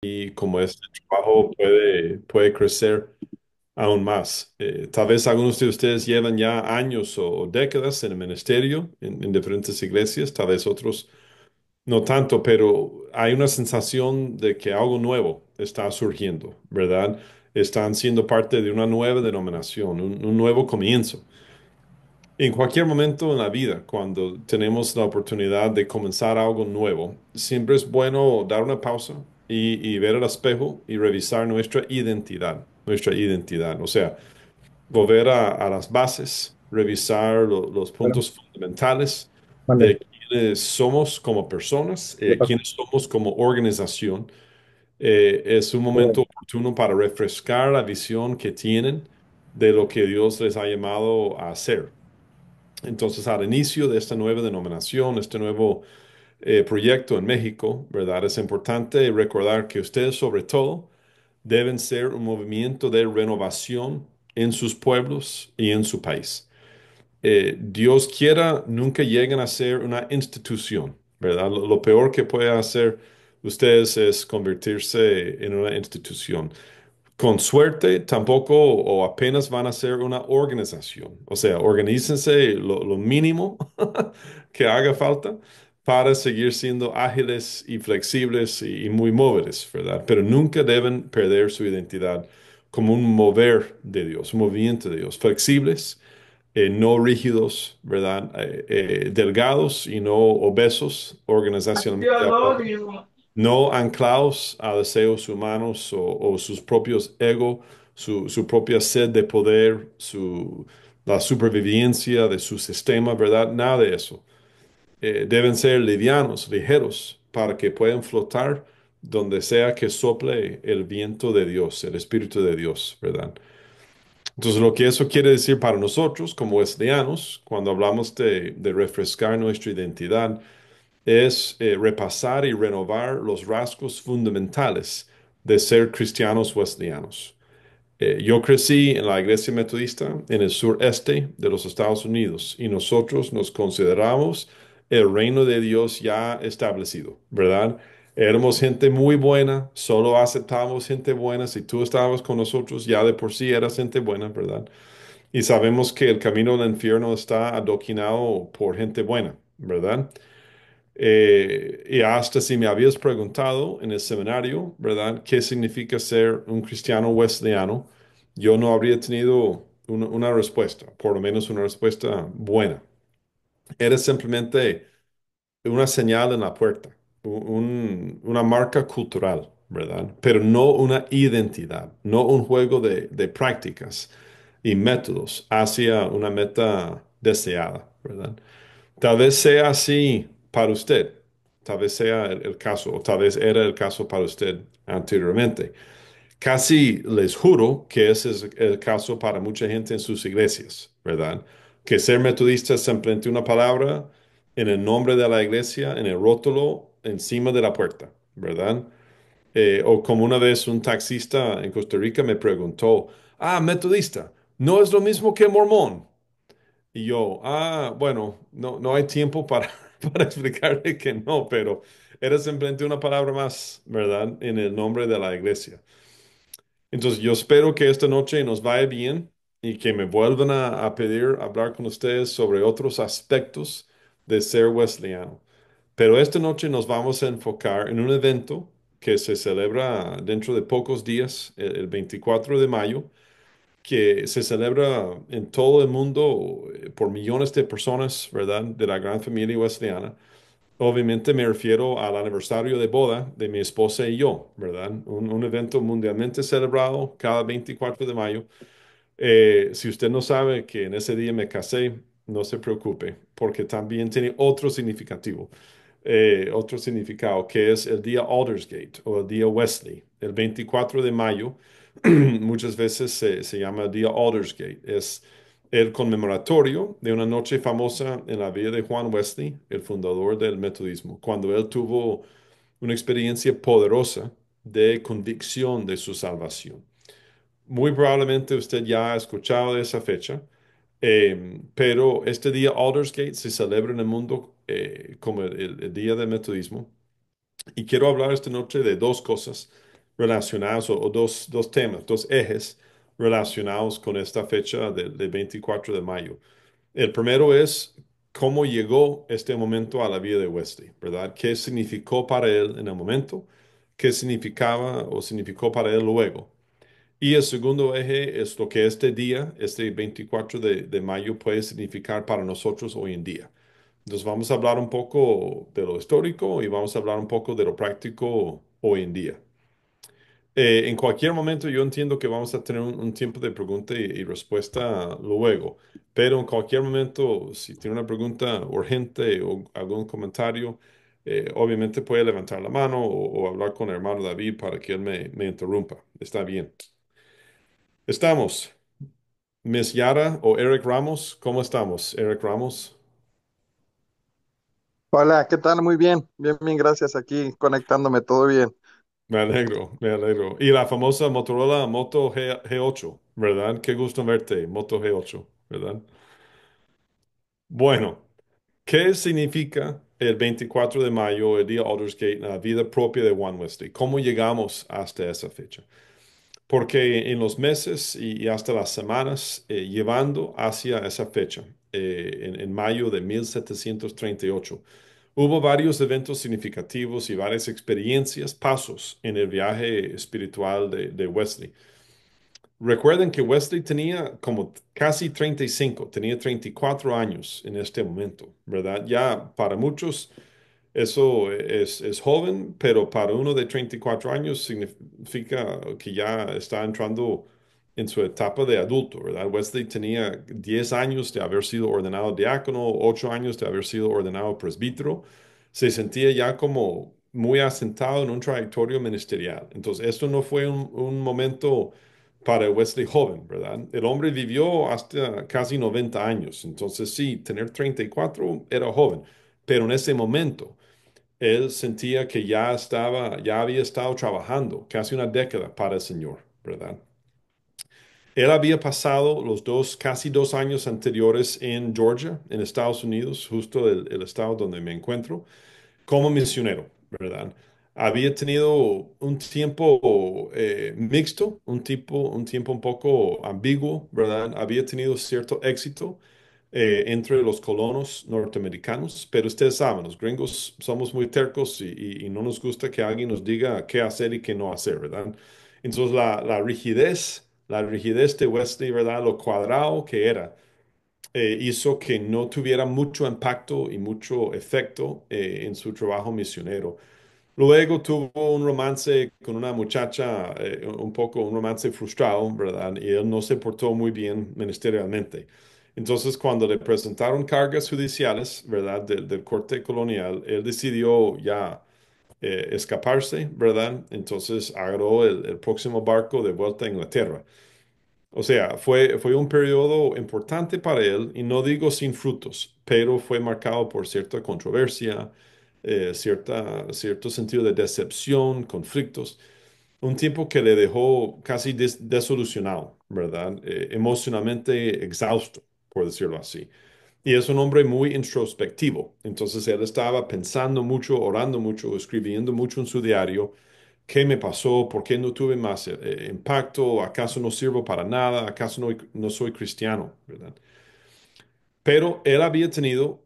y cómo este trabajo puede crecer aún más. Tal vez algunos de ustedes llevan ya años o décadas en el ministerio, en diferentes iglesias, tal vez otros no tanto, pero hay una sensación de que algo nuevo está surgiendo, ¿verdad? Están siendo parte de una nueva denominación, un nuevo comienzo. En cualquier momento en la vida, cuando tenemos la oportunidad de comenzar algo nuevo, siempre es bueno dar una pausa y ver al espejo y revisar nuestra identidad, nuestra identidad. O sea, volver a las bases, revisar los Bueno, puntos fundamentales mande, de quiénes somos como personas, ¿qué pasa? quiénes somos como organización. Es un momento Bueno, oportuno para refrescar la visión que tienen de lo que Dios les ha llamado a hacer. Entonces, al inicio de esta nueva denominación, este nuevo proyecto en México, ¿verdad? Es importante recordar que ustedes, sobre todo, deben ser un movimiento de renovación en sus pueblos y en su país. Dios quiera, nunca lleguen a ser una institución, ¿verdad? Lo peor que puede hacer ustedes es convertirse en una institución. Con suerte, tampoco o apenas van a ser una organización. O sea, organícense lo mínimo que haga falta para seguir siendo ágiles y flexibles y muy móviles, ¿verdad? Pero nunca deben perder su identidad como un mover de Dios, un movimiento de Dios. Flexibles, no rígidos, ¿verdad? Delgados y no obesos organizacionalmente hablando, no anclados a deseos humanos o sus propios ego, su propia sed de poder, la supervivencia de su sistema, ¿verdad? Nada de eso. Deben ser livianos, ligeros, para que puedan flotar donde sea que sople el viento de Dios, el Espíritu de Dios, ¿verdad? Entonces, lo que eso quiere decir para nosotros como wesleyanos, cuando hablamos de refrescar nuestra identidad, es repasar y renovar los rasgos fundamentales de ser cristianos wesleyanos. Yo crecí en la iglesia metodista en el sureste de los Estados Unidos y nosotros nos consideramos el reino de Dios ya establecido, ¿verdad? Éramos gente muy buena, solo aceptábamos gente buena. Si tú estabas con nosotros, ya de por sí eras gente buena, ¿verdad? Y sabemos que el camino del infierno está adoquinado por gente buena, ¿verdad? Y hasta si me habías preguntado en el seminario, ¿verdad? ¿Qué significa ser un cristiano wesleyano? Yo no habría tenido una respuesta, por lo menos una respuesta buena. Era simplemente una señal en la puerta, una marca cultural, ¿verdad? Pero no una identidad, no un juego de prácticas y métodos hacia una meta deseada, ¿verdad? Tal vez sea así para usted, tal vez sea el caso, o tal vez era el caso para usted anteriormente. Casi les juro que ese es el caso para mucha gente en sus iglesias, ¿verdad? Que ser metodista es simplemente una palabra en el nombre de la iglesia, en el rótulo, encima de la puerta, ¿verdad? O como una vez un taxista en Costa Rica me preguntó, metodista, ¿no es lo mismo que mormón? Y yo, bueno, no hay tiempo para, para explicarle que no, pero era simplemente una palabra más, ¿verdad? En el nombre de la iglesia. Entonces, yo espero que esta noche nos vaya bien y que me vuelvan a pedir hablar con ustedes sobre otros aspectos de ser wesleyano. Pero esta noche nos vamos a enfocar en un evento que se celebra dentro de pocos días, el 24 de mayo, que se celebra en todo el mundo por millones de personas, ¿verdad? De la gran familia wesleyana. Obviamente me refiero al aniversario de boda de mi esposa y yo, ¿verdad? Un evento mundialmente celebrado cada 24 de mayo. Si usted no sabe que en ese día me casé, no se preocupe, porque también tiene otro significado, que es el día Aldersgate o el día Wesley. El 24 de mayo muchas veces se llama el día Aldersgate. Es el conmemoratorio de una noche famosa en la vida de Juan Wesley, el fundador del metodismo, cuando él tuvo una experiencia poderosa de convicción de su salvación. Muy probablemente usted ya ha escuchado de esa fecha, pero este día Aldersgate se celebra en el mundo como el Día del Metodismo. Y quiero hablar esta noche de dos cosas relacionados o dos temas, dos ejes relacionados con esta fecha del 24 de mayo. El primero es cómo llegó este momento a la vida de Wesley, ¿verdad? ¿Qué significó para él en el momento? ¿Qué significaba o significó para él luego? Y el segundo eje es lo que este día, este 24 de mayo, puede significar para nosotros hoy en día. Entonces vamos a hablar un poco de lo histórico y vamos a hablar un poco de lo práctico hoy en día. En cualquier momento yo entiendo que vamos a tener un tiempo de pregunta y respuesta luego, pero en cualquier momento, si tiene una pregunta urgente o algún comentario, obviamente puede levantar la mano o hablar con el hermano David para que él me interrumpa. Está bien. Estamos. Miss Yara o Eric Ramos, ¿cómo estamos? Eric Ramos, Hola, ¿qué tal? Muy bien, bien, bien, gracias. Aquí conectándome, todo bien. me alegro, me alegro. Y la famosa Motorola Moto G8, ¿verdad? Qué gusto verte, Moto G8, ¿verdad? Bueno, ¿qué significa el 24 de mayo, el día Aldersgate, en la vida propia de Juan Wesley? ¿Cómo llegamos hasta esa fecha? Porque en los meses y hasta las semanas llevando hacia esa fecha, en mayo de 1738, hubo varios eventos significativos y varias experiencias, pasos en el viaje espiritual de Wesley. Recuerden que Wesley tenía como casi 35, tenía 34 años en este momento, ¿verdad? Ya para muchos eso es joven, pero para uno de 34 años significa que ya está entrando en su etapa de adulto, ¿verdad? Wesley tenía 10 años de haber sido ordenado diácono, 8 años de haber sido ordenado presbítero. Se sentía ya como muy asentado en un trayectorio ministerial. Entonces, esto no fue un momento para Wesley joven, ¿verdad? El hombre vivió hasta casi 90 años. Entonces, sí, tener 34 era joven, pero en ese momento él sentía que ya había estado trabajando casi una década para el Señor, ¿verdad? Él había pasado casi 2 años anteriores en Georgia, en Estados Unidos, justo el estado donde me encuentro, como misionero, ¿verdad? Había tenido un tiempo mixto, un tiempo un poco ambiguo, ¿verdad? Había tenido cierto éxito entre los colonos norteamericanos, pero ustedes saben, los gringos somos muy tercos y no nos gusta que alguien nos diga qué hacer y qué no hacer, ¿verdad? Entonces la rigidez de Wesley, ¿verdad? Lo cuadrado que era, hizo que no tuviera mucho impacto y mucho efecto en su trabajo misionero. Luego tuvo un romance con una muchacha, un romance frustrado, ¿verdad? Y él no se portó muy bien ministerialmente. Entonces, cuando le presentaron cargas judiciales, ¿verdad? Del corte colonial, él decidió ya escaparse, ¿verdad? Entonces agarró el próximo barco de vuelta a Inglaterra. O sea, fue un periodo importante para él, y no digo sin frutos, pero fue marcado por cierta controversia, cierto sentido de decepción, conflictos, un tiempo que le dejó casi desolucionado, ¿verdad? Emocionalmente exhausto, por decirlo así. Y es un hombre muy introspectivo, entonces él estaba pensando mucho, orando mucho, escribiendo mucho en su diario. ¿Qué me pasó? ¿Por qué no tuve más impacto? ¿Acaso no sirvo para nada? ¿Acaso no soy cristiano? ¿Verdad? Pero él había tenido,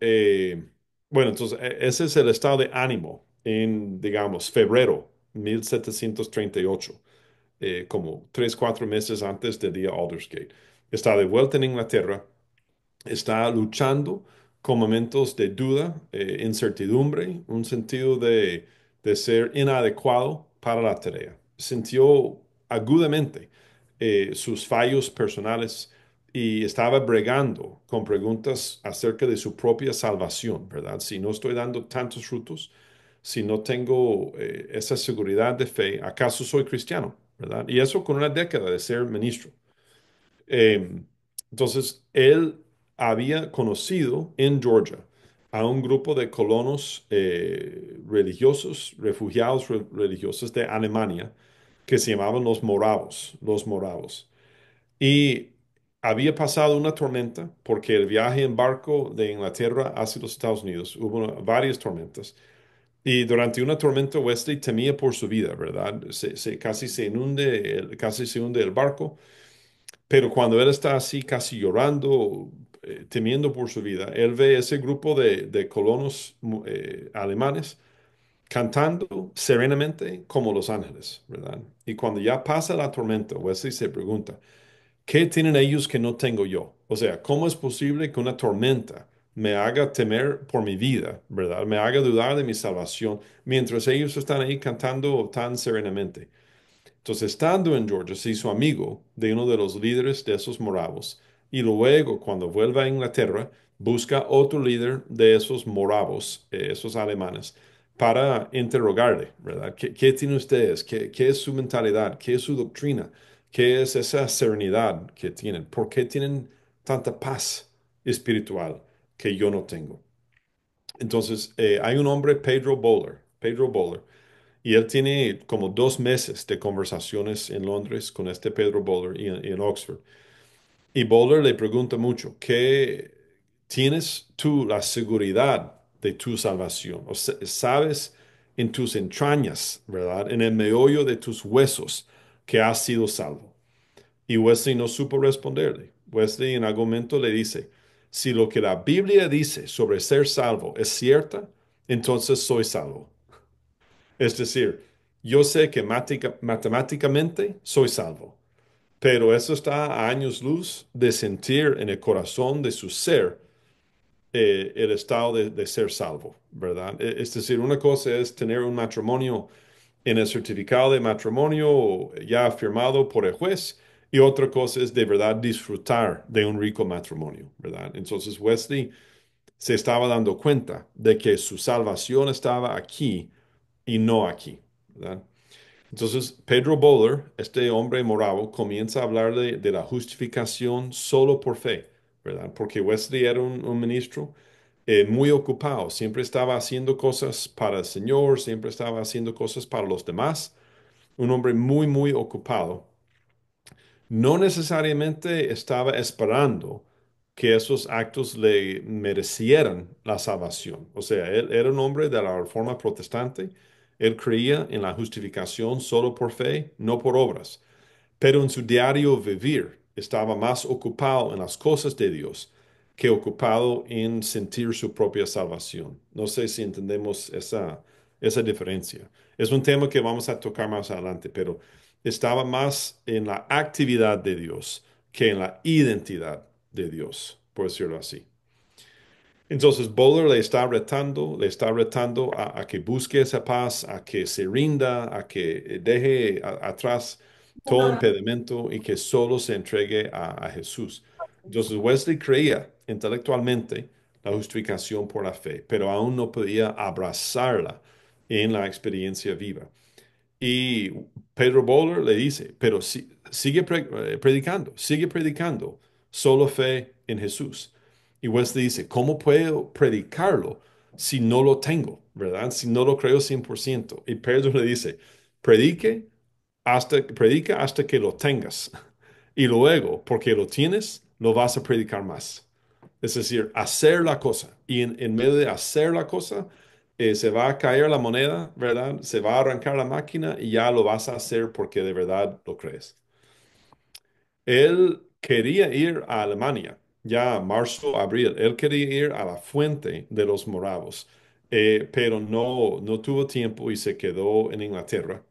bueno, entonces ese es el estado de ánimo en, digamos, febrero 1738, como 3, 4 meses antes del día Aldersgate. Está de vuelta en Inglaterra, está luchando con momentos de duda, incertidumbre, un sentido de ser inadecuado para la tarea. Sintió agudamente sus fallos personales y estaba bregando con preguntas acerca de su propia salvación, ¿verdad? Si no estoy dando tantos frutos, si no tengo esa seguridad de fe, ¿acaso soy cristiano? ¿Verdad? Y eso con una década de ser ministro. Eh, entonces, él había conocido en Georgia a un grupo de colonos religiosos, refugiados religiosos de Alemania, que se llamaban los moravos. Y había pasado una tormenta porque el viaje en barco de Inglaterra hacia los Estados Unidos, hubo varias tormentas. Y durante una tormenta, Wesley temía por su vida, ¿verdad? Casi se inunde, casi se hunde el barco, pero cuando él está así, casi llorando, temiendo por su vida, él ve ese grupo de colonos alemanes cantando serenamente como los ángeles, ¿verdad? Y cuando ya pasa la tormenta, Wesley se pregunta, ¿qué tienen ellos que no tengo yo? O sea, ¿cómo es posible que una tormenta me haga temer por mi vida, ¿verdad? Me haga dudar de mi salvación mientras ellos están ahí cantando tan serenamente. Entonces, estando en Georgia, se hizo amigo de uno de los líderes de esos moravos y luego, cuando vuelve a Inglaterra, busca otro líder de esos moravos, esos alemanes, para interrogarle, ¿verdad? ¿Qué tienen ustedes? ¿Qué es su mentalidad? ¿Qué es su doctrina? ¿Qué es esa serenidad que tienen? ¿Por qué tienen tanta paz espiritual que yo no tengo? Entonces, hay un hombre, Pedro Bowler, y él tiene como 2 meses de conversaciones en Londres con este Pedro Bowler y en Oxford. Y Bowler le pregunta mucho, ¿qué tienes tú la seguridad de tu salvación? O sea, sabes en tus entrañas, ¿verdad? En el meollo de tus huesos que has sido salvo. Y Wesley no supo responderle. Wesley en algún momento le dice, si lo que la Biblia dice sobre ser salvo es cierta, entonces soy salvo. Es decir, yo sé que matemáticamente soy salvo, pero eso está a años luz de sentir en el corazón de su ser el estado de ser salvo, ¿verdad? Es decir, una cosa es tener un matrimonio en el certificado de matrimonio ya firmado por el juez y otra cosa es de verdad disfrutar de un rico matrimonio, ¿verdad? Entonces Wesley se estaba dando cuenta de que su salvación estaba aquí y no aquí, ¿verdad? Entonces, Pedro Bowler, este hombre moravo, comienza a hablar de la justificación solo por fe, ¿verdad? Porque Wesley era un ministro muy ocupado, siempre estaba haciendo cosas para el Señor, siempre estaba haciendo cosas para los demás, un hombre muy, muy ocupado. No necesariamente estaba esperando que esos actos le merecieran la salvación. O sea, él era un hombre de la Reforma protestante. Él creía en la justificación solo por fe, no por obras, pero en su diario vivir estaba más ocupado en las cosas de Dios que ocupado en sentir su propia salvación. No sé si entendemos esa diferencia. Es un tema que vamos a tocar más adelante, pero estaba más en la actividad de Dios que en la identidad de Dios, por decirlo así. Entonces, Bowler le está retando a que busque esa paz, a que se rinda, a que deje atrás todo impedimento y que solo se entregue a Jesús. Entonces, Wesley creía intelectualmente la justificación por la fe, pero aún no podía abrazarla en la experiencia viva. Y Pedro Bowler le dice, pero sigue sigue predicando, solo fe en Jesús. Y Wesley dice, ¿cómo puedo predicarlo si no lo tengo, verdad? Si no lo creo 100%. Y Pedro le dice, predica hasta que lo tengas. Y luego, porque lo tienes, lo vas a predicar más. Es decir, hacer la cosa. Y en medio de hacer la cosa, se va a caer la moneda, ¿verdad? Se va a arrancar la máquina y ya lo vas a hacer porque de verdad lo crees. Él quería ir a Alemania, ya marzo, abril. Él quería ir a la fuente de los moravos, pero no tuvo tiempo y se quedó en Inglaterra.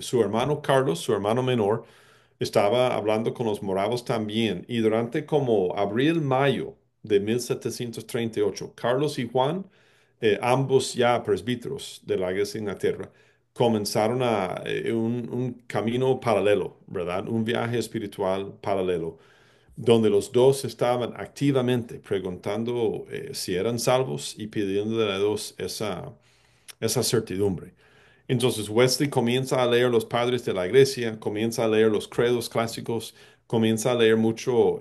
Su hermano Carlos, su hermano menor, estaba hablando con los moravos también y durante como abril, mayo de 1738, Carlos y Juan, ambos ya presbíteros de la iglesia de Inglaterra, comenzaron un camino paralelo, ¿verdad? Un viaje espiritual paralelo, donde los dos estaban activamente preguntando si eran salvos y pidiendo a Dios esa certidumbre. Entonces Wesley comienza a leer los padres de la iglesia, comienza a leer los credos clásicos, comienza a leer mucho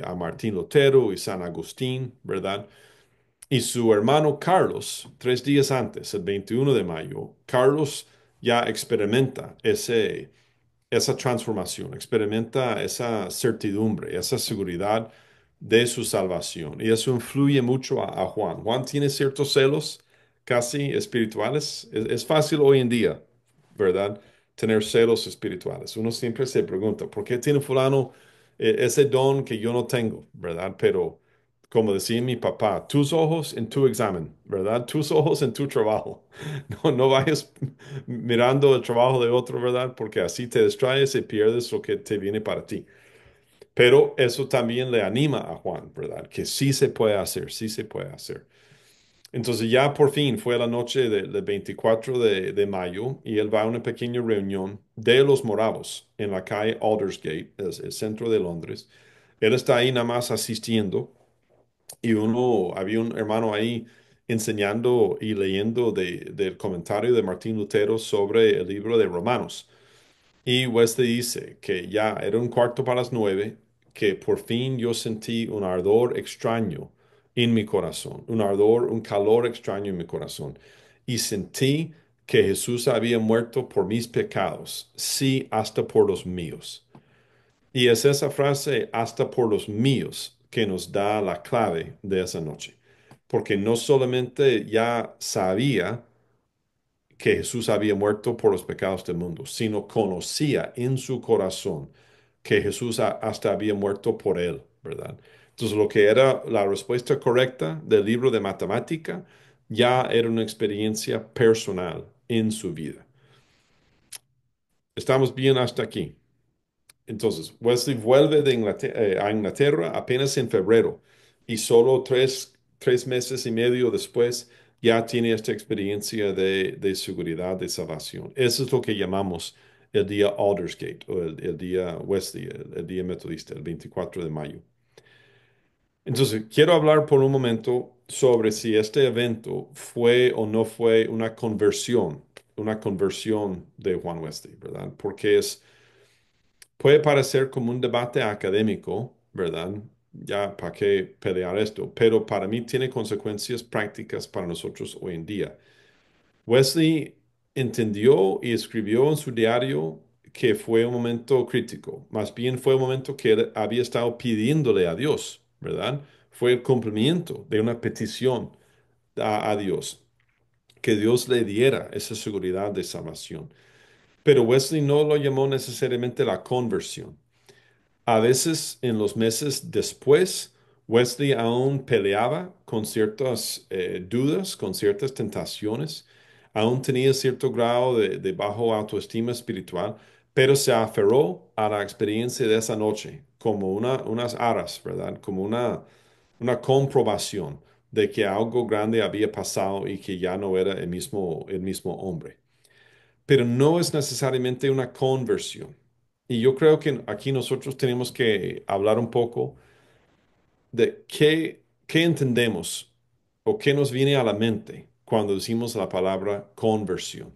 a Martín Lutero y San Agustín, ¿verdad? Y su hermano Carlos, 3 días antes, el 21 de mayo, Carlos ya experimenta esa transformación, experimenta esa certidumbre, esa seguridad de su salvación. Y eso influye mucho a Juan. Juan tiene ciertos celos casi espirituales. Es fácil hoy en día, ¿verdad? Tener celos espirituales. Uno siempre se pregunta, ¿por qué tiene fulano ese don que yo no tengo, ¿verdad? Pero como decía mi papá, tus ojos en tu examen, ¿verdad? Tus ojos en tu trabajo. No, no vayas mirando el trabajo de otro, ¿verdad? Porque así te distraes y pierdes lo que te viene para ti. Pero eso también le anima a Juan, ¿verdad? Que sí se puede hacer, sí se puede hacer. Entonces ya por fin fue la noche del 24 de mayo y él va a una pequeña reunión de los moravos en la calle Aldersgate, es el centro de Londres. Él está ahí nada más asistiendo y había un hermano ahí enseñando y leyendo del comentario de Martín Lutero sobre el libro de Romanos. Y Wesley dice que ya era un cuarto para las 9, que por fin yo sentí un ardor extraño en mi corazón, un ardor, un calor extraño en mi corazón. Y sentí que Jesús había muerto por mis pecados, sí, hasta por los míos. Y es esa frase, hasta por los míos, que nos da la clave de esa noche. Porque no solamente ya sabía, que Jesús había muerto por los pecados del mundo, sino conocía en su corazón que Jesús hasta había muerto por él, ¿verdad? Entonces, lo que era la respuesta correcta del libro de matemática ya era una experiencia personal en su vida. Estamos bien hasta aquí. Entonces, Wesley vuelve a Inglaterra apenas en febrero y solo tres meses y medio después ya tiene esta experiencia de seguridad, de salvación. Eso es lo que llamamos el día Aldersgate o el día Wesley, el día metodista, el 24 de mayo. Entonces, quiero hablar por un momento sobre si este evento fue o no fue una conversión de Juan Wesley, ¿verdad? Porque puede parecer como un debate académico, ¿verdad? Ya, ¿para qué pelear esto? Pero para mí tiene consecuencias prácticas para nosotros hoy en día. Wesley entendió y escribió en su diario que fue un momento crítico. Más bien fue un momento que él había estado pidiéndole a Dios, ¿verdad? Fue el cumplimiento de una petición a Dios, que Dios le diera esa seguridad de salvación. Pero Wesley no lo llamó necesariamente la conversión. A veces en los meses después, Wesley aún peleaba con ciertas dudas, con ciertas tentaciones, aún tenía cierto grado de bajo autoestima espiritual, pero se aferró a la experiencia de esa noche como unas aras, ¿verdad? Como una comprobación de que algo grande había pasado y que ya no era el mismo hombre, pero no es necesariamente una conversión. Y yo creo que aquí nosotros tenemos que hablar un poco de qué entendemos o qué nos viene a la mente cuando decimos la palabra conversión.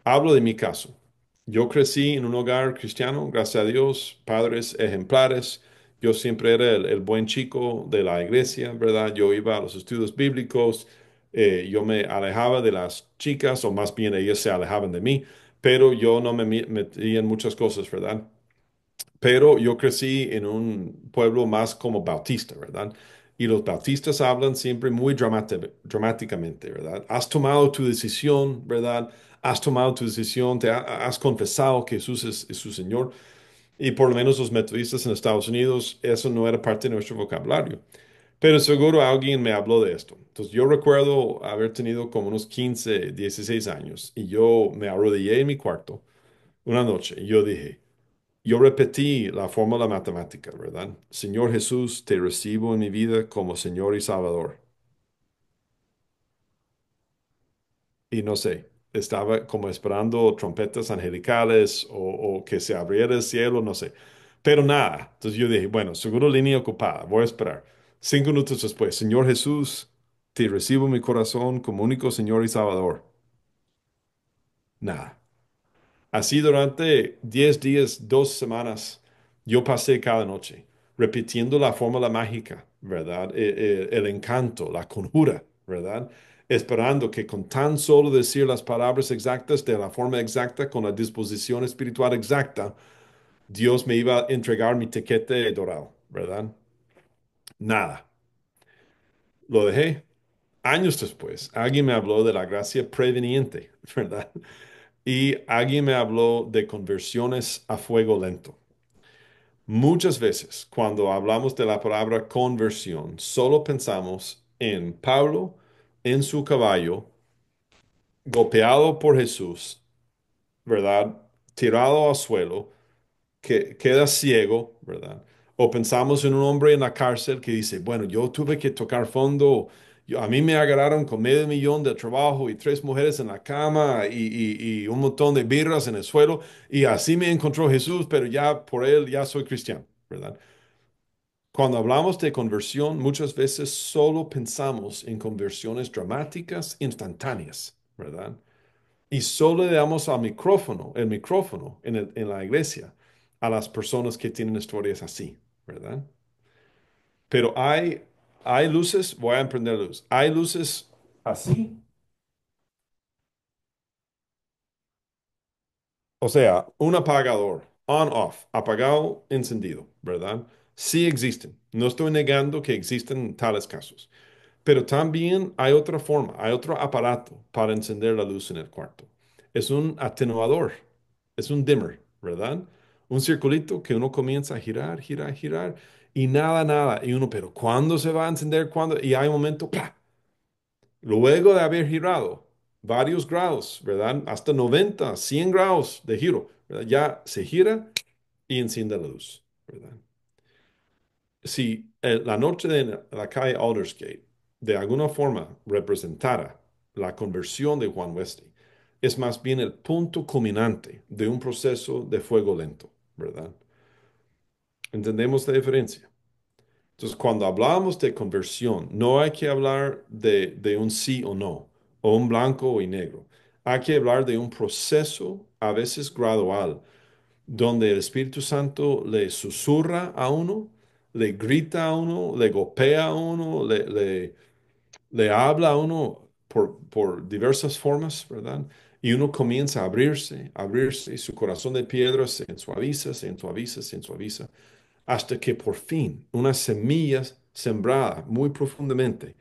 Hablo de mi caso. Yo crecí en un hogar cristiano, gracias a Dios, padres ejemplares. Yo siempre era el buen chico de la iglesia, ¿verdad? Yo iba a los estudios bíblicos, yo me alejaba de las chicas, o más bien ellas se alejaban de mí, pero yo no metía en muchas cosas, ¿verdad? Pero yo crecí en un pueblo más como bautista, ¿verdad? Y los bautistas hablan siempre muy dramáticamente, ¿verdad? Has tomado tu decisión, ¿verdad? Has tomado tu decisión, has confesado que Jesús es su Señor. Y por lo menos los metodistas en Estados Unidos, eso no era parte de nuestro vocabulario. Pero seguro alguien me habló de esto. Entonces yo recuerdo haber tenido como unos 15, 16 años y yo me arrodillé en mi cuarto una noche y yo dije, yo repetí la fórmula matemática, ¿verdad? Señor Jesús, te recibo en mi vida como Señor y Salvador. Y no sé, estaba como esperando trompetas angelicales o que se abriera el cielo, no sé. Pero nada. Entonces yo dije, bueno, seguro línea ocupada, voy a esperar. 5 minutos después, Señor Jesús, te recibo en mi corazón como único Señor y Salvador. Nada. Así durante 10 días, 2 semanas, yo pasé cada noche repitiendo la fórmula mágica, ¿verdad? El encanto, la conjura, ¿verdad? Esperando que con tan solo decir las palabras exactas de la forma exacta, con la disposición espiritual exacta, Dios me iba a entregar mi tiquete dorado, ¿verdad? Nada. Lo dejé. Años después, alguien me habló de la gracia preveniente, ¿verdad? Y alguien me habló de conversiones a fuego lento. Muchas veces, cuando hablamos de la palabra conversión, solo pensamos en Pablo en su caballo, golpeado por Jesús, ¿verdad? Tirado al suelo, que queda ciego, ¿verdad? O pensamos en un hombre en la cárcel que dice, bueno, yo tuve que tocar fondo, a mí me agarraron con $500,000 de trabajo y tres mujeres en la cama y un montón de birras en el suelo, y así me encontró Jesús, pero ya por él ya soy cristiano, ¿verdad? Cuando hablamos de conversión, muchas veces solo pensamos en conversiones dramáticas, instantáneas, ¿verdad? Y solo le damos al micrófono, el micrófono en la iglesia a las personas que tienen historias así, ¿verdad? Pero hay luces, voy a emprender luz. Hay luces así. O sea, un apagador, on-off, apagado, encendido, ¿verdad? Sí existen. No estoy negando que existen tales casos. Pero también hay otra forma, hay otro aparato para encender la luz en el cuarto. Es un atenuador, es un dimmer, ¿verdad? Un circulito que uno comienza a girar, girar, girar y nada, nada. Y uno, pero ¿cuándo se va a encender? ¿Cuándo? Y hay un momento, ¡plá! Luego de haber girado varios grados, ¿verdad? Hasta 90, 100 grados de giro, ¿verdad? Ya se gira y enciende la luz, ¿verdad? Si la noche de la calle Aldersgate de alguna forma representara la conversión de Juan Wesley, es más bien el punto culminante de un proceso de fuego lento, ¿verdad? ¿Entendemos la diferencia? Entonces, cuando hablamos de conversión, no hay que hablar de un sí o no, o un blanco y negro. Hay que hablar de un proceso, a veces gradual, donde el Espíritu Santo le susurra a uno, le grita a uno, le golpea a uno, le habla a uno por diversas formas, ¿verdad? Y uno comienza a abrirse, abrirse, y su corazón de piedra se ensuaviza, se ensuaviza, se ensuaviza, hasta que por fin una semilla sembrada muy profundamente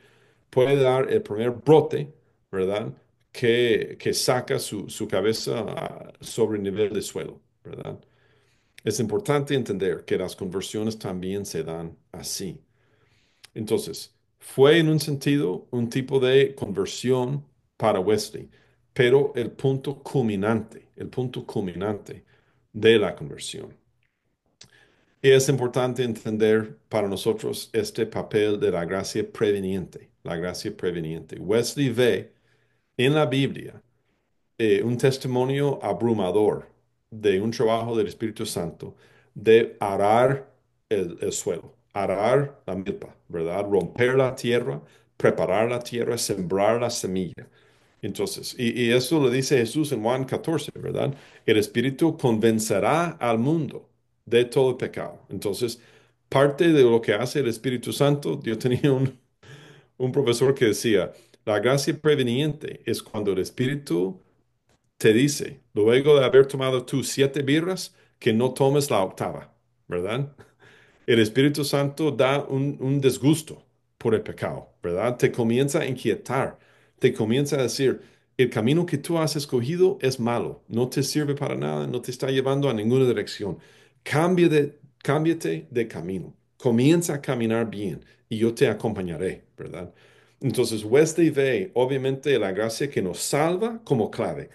puede dar el primer brote, ¿verdad? Que saca su cabeza sobre el nivel del suelo, ¿verdad? Es importante entender que las conversiones también se dan así. Entonces, fue en un sentido un tipo de conversión para Wesley, pero el punto culminante de la conversión. Y es importante entender para nosotros este papel de la gracia preveniente, la gracia preveniente. Wesley ve en la Biblia un testimonio abrumador de un trabajo del Espíritu Santo de arar el suelo, arar la milpa, ¿verdad? Romper la tierra, preparar la tierra, sembrar la semilla. Entonces, y eso lo dice Jesús en Juan 14, ¿verdad? El Espíritu convencerá al mundo de todo pecado. Entonces, parte de lo que hace el Espíritu Santo, yo tenía un profesor que decía, la gracia preveniente es cuando el Espíritu te dice, luego de haber tomado tú 7 birras, que no tomes la octava, ¿verdad? El Espíritu Santo da un disgusto por el pecado, ¿verdad? Te comienza a inquietar, te comienza a decir, el camino que tú has escogido es malo, no te sirve para nada, no te está llevando a ninguna dirección. Cámbiate de camino, comienza a caminar bien y yo te acompañaré, ¿verdad? Entonces, Wesley ve, obviamente, la gracia que nos salva como clave,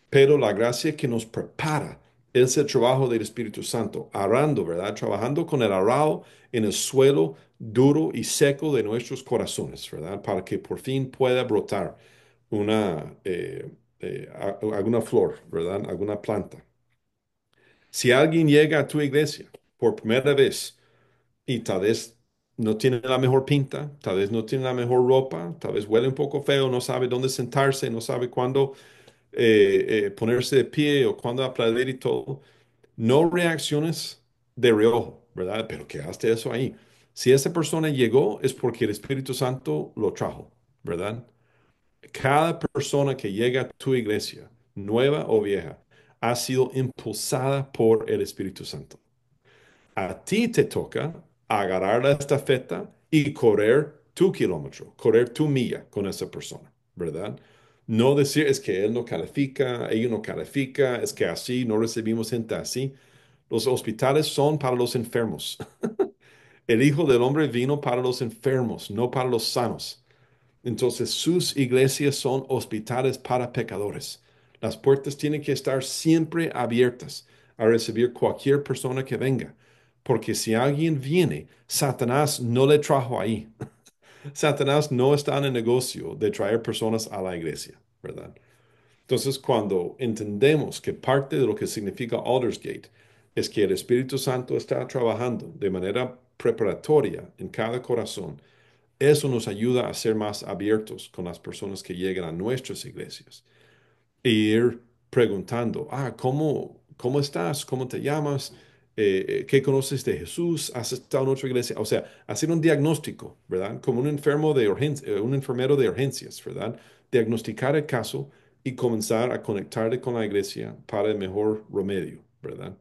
pero la gracia que nos prepara es el trabajo del Espíritu Santo, arando, ¿verdad? Trabajando con el arado en el suelo duro y seco de nuestros corazones, ¿verdad? Para que por fin pueda brotar alguna flor, ¿verdad? Alguna planta. Si alguien llega a tu iglesia por primera vez y tal vez no tiene la mejor pinta, tal vez no tiene la mejor ropa, tal vez huele un poco feo, no sabe dónde sentarse, no sabe cuándo ponerse de pie o cuando aplaudir y todo, no reacciones de reojo, ¿verdad? Pero quedaste eso ahí. Si esa persona llegó es porque el Espíritu Santo lo trajo, ¿verdad? Cada persona que llega a tu iglesia, nueva o vieja, ha sido impulsada por el Espíritu Santo. A ti te toca agarrar la estafeta y correr tu kilómetro, correr tu milla con esa persona, ¿verdad? No decir es que él no califica, ella no califica, es que así no recibimos gente así. Los hospitales son para los enfermos. El Hijo del Hombre vino para los enfermos, no para los sanos. Entonces sus iglesias son hospitales para pecadores. Las puertas tienen que estar siempre abiertas a recibir cualquier persona que venga, porque si alguien viene, Satanás no le trajo ahí. Satanás no está en el negocio de traer personas a la iglesia, ¿verdad? Entonces, cuando entendemos que parte de lo que significa Aldersgate es que el Espíritu Santo está trabajando de manera preparatoria en cada corazón, eso nos ayuda a ser más abiertos con las personas que llegan a nuestras iglesias e ir preguntando, ¿cómo estás? ¿Cómo te llamas? ¿Qué conoces de Jesús? ¿Has estado en otra iglesia? O sea, hacer un diagnóstico, ¿verdad? Como un enfermo de un enfermero de urgencias, ¿verdad? Diagnosticar el caso y comenzar a conectarle con la iglesia para el mejor remedio, ¿verdad?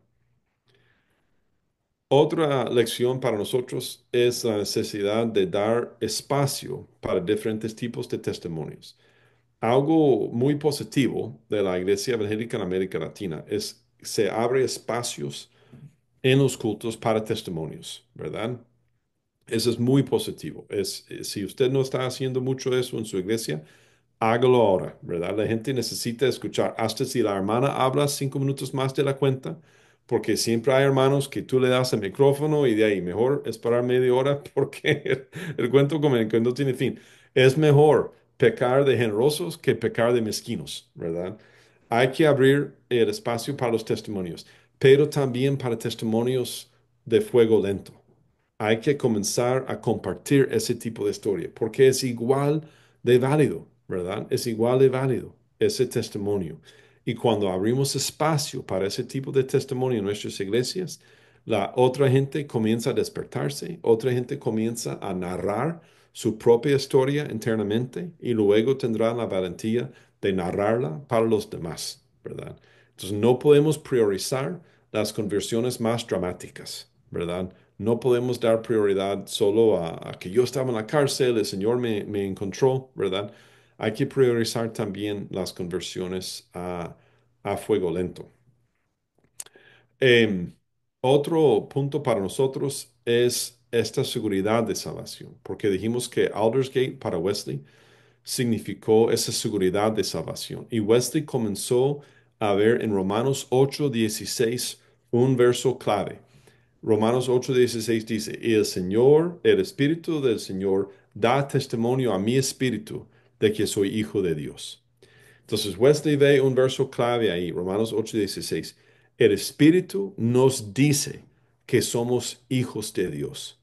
Otra lección para nosotros es la necesidad de dar espacio para diferentes tipos de testimonios. Algo muy positivo de la Iglesia Evangélica en América Latina es se abre espacios en los cultos para testimonios, ¿verdad? Eso es muy positivo. Si usted no está haciendo mucho de eso en su iglesia, hágalo ahora, ¿verdad? La gente necesita escuchar, hasta si la hermana habla 5 minutos más de la cuenta, porque siempre hay hermanos que tú le das el micrófono y de ahí mejor esperar media hora porque el cuento como el que no tiene fin. Es mejor pecar de generosos que pecar de mezquinos, ¿verdad? Hay que abrir el espacio para los testimonios, pero también para testimonios de fuego lento. Hay que comenzar a compartir ese tipo de historia, porque es igual de válido, ¿verdad? Es igual de válido ese testimonio. Y cuando abrimos espacio para ese tipo de testimonio en nuestras iglesias, la otra gente comienza a despertarse, otra gente comienza a narrar su propia historia internamente y luego tendrá la valentía de narrarla para los demás, ¿verdad? Entonces no podemos priorizar las conversiones más dramáticas, ¿verdad? No podemos dar prioridad solo a que yo estaba en la cárcel, el Señor me encontró, ¿verdad? Hay que priorizar también las conversiones a fuego lento. Em, Otro punto para nosotros es esta seguridad de salvación, porque dijimos que Aldersgate para Wesley significó esa seguridad de salvación. Y Wesley comenzó a ver en Romanos 8:16 un verso clave. Romanos 8:16 dice, y el Señor, el Espíritu del Señor, da testimonio a mi espíritu de que soy hijo de Dios. Entonces Wesley ve un verso clave ahí, Romanos 8:16. El Espíritu nos dice que somos hijos de Dios.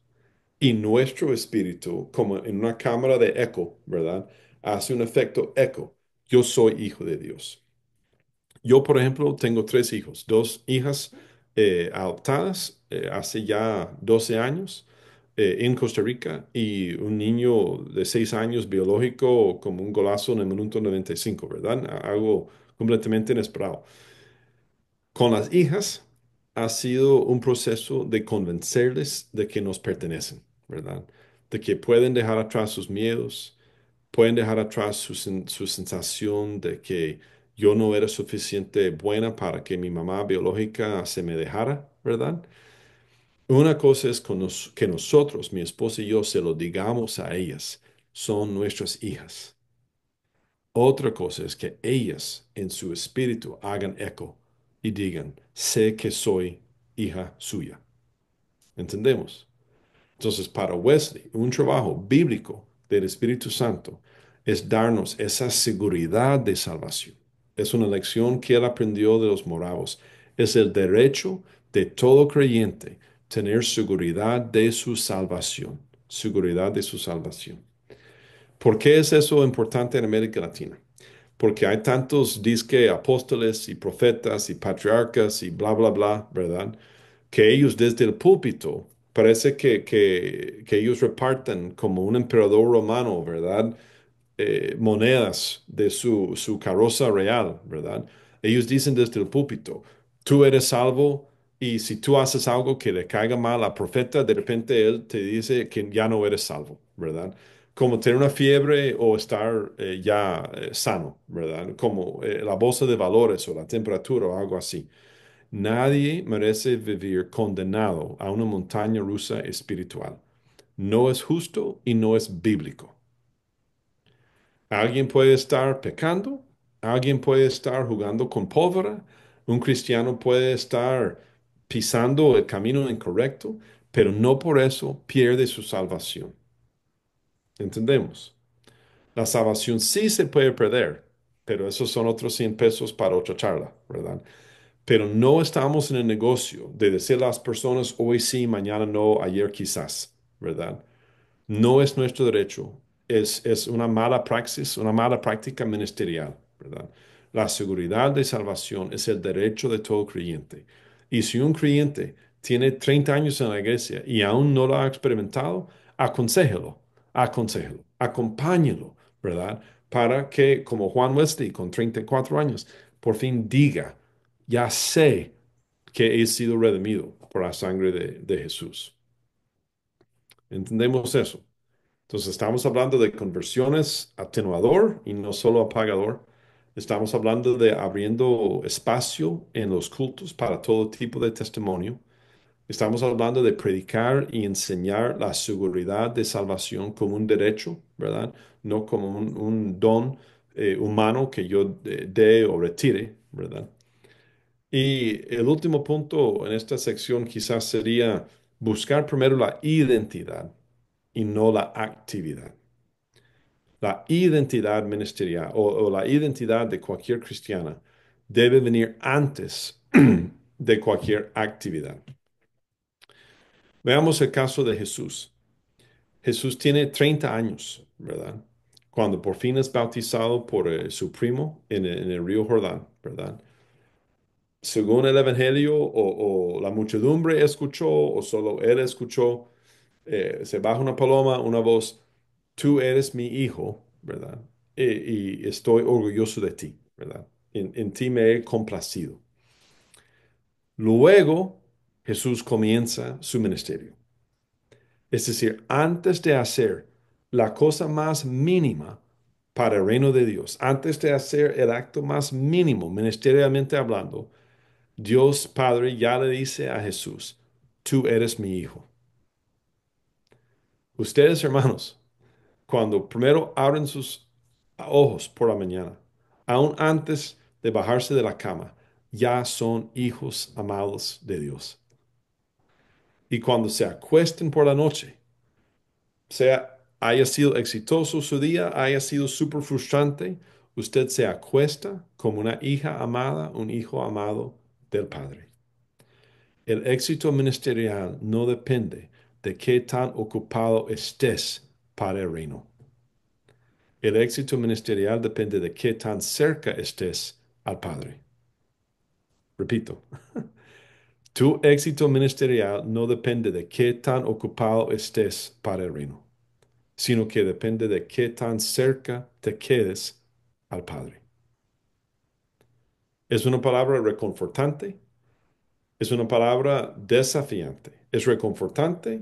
Y nuestro espíritu, como en una cámara de eco, ¿verdad? Hace un efecto eco. Yo soy hijo de Dios. Yo, por ejemplo, tengo 3 hijos, 2 hijas adoptadas hace ya 12 años en Costa Rica y un niño de 6 años biológico como un golazo en el minuto 95, ¿verdad? Algo completamente inesperado. Con las hijas ha sido un proceso de convencerles de que nos pertenecen, ¿verdad? De que pueden dejar atrás sus miedos, pueden dejar atrás su sensación de que yo no era suficiente buena para que mi mamá biológica se me dejara, ¿verdad? Una cosa es que nosotros, mi esposa y yo, se lo digamos a ellas, son nuestras hijas. Otra cosa es que ellas en su espíritu hagan eco y digan, sé que soy hija suya. ¿Entendemos? Entonces, para Wesley, un trabajo bíblico del Espíritu Santo es darnos esa seguridad de salvación. Es una lección que él aprendió de los moravos. Es el derecho de todo creyente tener seguridad de su salvación. Seguridad de su salvación. ¿Por qué es eso importante en América Latina? Porque hay tantos disque apóstoles y profetas y patriarcas y bla, bla, bla, ¿verdad? Que ellos desde el púlpito parece que ellos reparten como un emperador romano, ¿verdad? Monedas de su carroza real, ¿verdad? Ellos dicen desde el púlpito, tú eres salvo y si tú haces algo que le caiga mal al profeta, de repente él te dice que ya no eres salvo, ¿verdad? como tener una fiebre o estar ya sano, ¿verdad? Como la bolsa de valores o la temperatura o algo así. Nadie merece vivir condenado a una montaña rusa espiritual. No es justo y no es bíblico. Alguien puede estar pecando, alguien puede estar jugando con pólvora, un cristiano puede estar pisando el camino incorrecto, pero no por eso pierde su salvación. ¿Entendemos? La salvación sí se puede perder, pero esos son otros 100 pesos para otra charla, ¿verdad? Pero no estamos en el negocio de decir a las personas hoy sí, mañana no, ayer quizás, ¿verdad? No es nuestro derecho, es una mala praxis, una mala práctica ministerial, ¿verdad? La seguridad de salvación es el derecho de todo creyente. Y si un creyente tiene 30 años en la iglesia y aún no lo ha experimentado, aconséjelo, aconséjelo, acompáñelo, ¿verdad? Para que, como Juan Wesley con 34 años, por fin diga, ya sé que he sido redimido por la sangre de Jesús. ¿Entendemos eso? Entonces, estamos hablando de conversiones atenuador y no solo apagador. Estamos hablando de abriendo espacio en los cultos para todo tipo de testimonio. Estamos hablando de predicar y enseñar la seguridad de salvación como un derecho, ¿verdad? No como un don humano que yo dé o retire, ¿verdad? Y el último punto en esta sección quizás sería buscar primero la identidad y no la actividad. La identidad ministerial o la identidad de cualquier cristiana debe venir antes de cualquier actividad. Veamos el caso de Jesús. Jesús tiene 30 años, ¿verdad? Cuando por fin es bautizado por su primo en el río Jordán, ¿verdad? Según el Evangelio, o la muchedumbre escuchó, o solo él escuchó, se baja una paloma, una voz, tú eres mi hijo, ¿verdad? Y estoy orgulloso de ti, ¿verdad? En ti me he complacido. Luego, Jesús comienza su ministerio. Es decir, antes de hacer la cosa más mínima para el reino de Dios, antes de hacer el acto más mínimo, ministerialmente hablando, Dios Padre ya le dice a Jesús, tú eres mi hijo. Ustedes, hermanos, cuando primero abren sus ojos por la mañana, aún antes de bajarse de la cama, ya son hijos amados de Dios. Y cuando se acuesten por la noche, sea haya sido exitoso su día, haya sido súper frustrante, usted se acuesta como una hija amada, un hijo amado del Padre. El éxito ministerial no depende de qué tan ocupado estés para el reino. El éxito ministerial depende de qué tan cerca estés al Padre. Repito, tu éxito ministerial no depende de qué tan ocupado estés para el reino, sino que depende de qué tan cerca te quedes al Padre. Es una palabra reconfortante, es una palabra desafiante, es reconfortante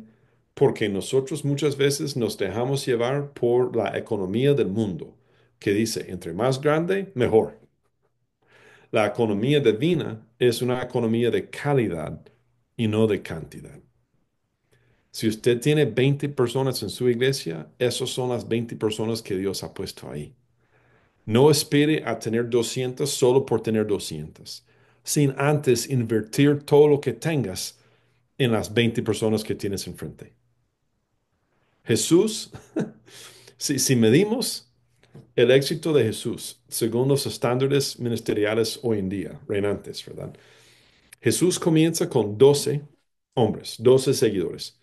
porque nosotros muchas veces nos dejamos llevar por la economía del mundo, que dice, entre más grande, mejor. La economía divina es una economía de calidad y no de cantidad. Si usted tiene 20 personas en su iglesia, esas son las 20 personas que Dios ha puesto ahí. No espere a tener 200 solo por tener 200, sin antes invertir todo lo que tengas en las 20 personas que tienes enfrente. Jesús, si medimos el éxito de Jesús según los estándares ministeriales hoy en día, reinantes, ¿verdad? Jesús comienza con 12 hombres, 12 seguidores.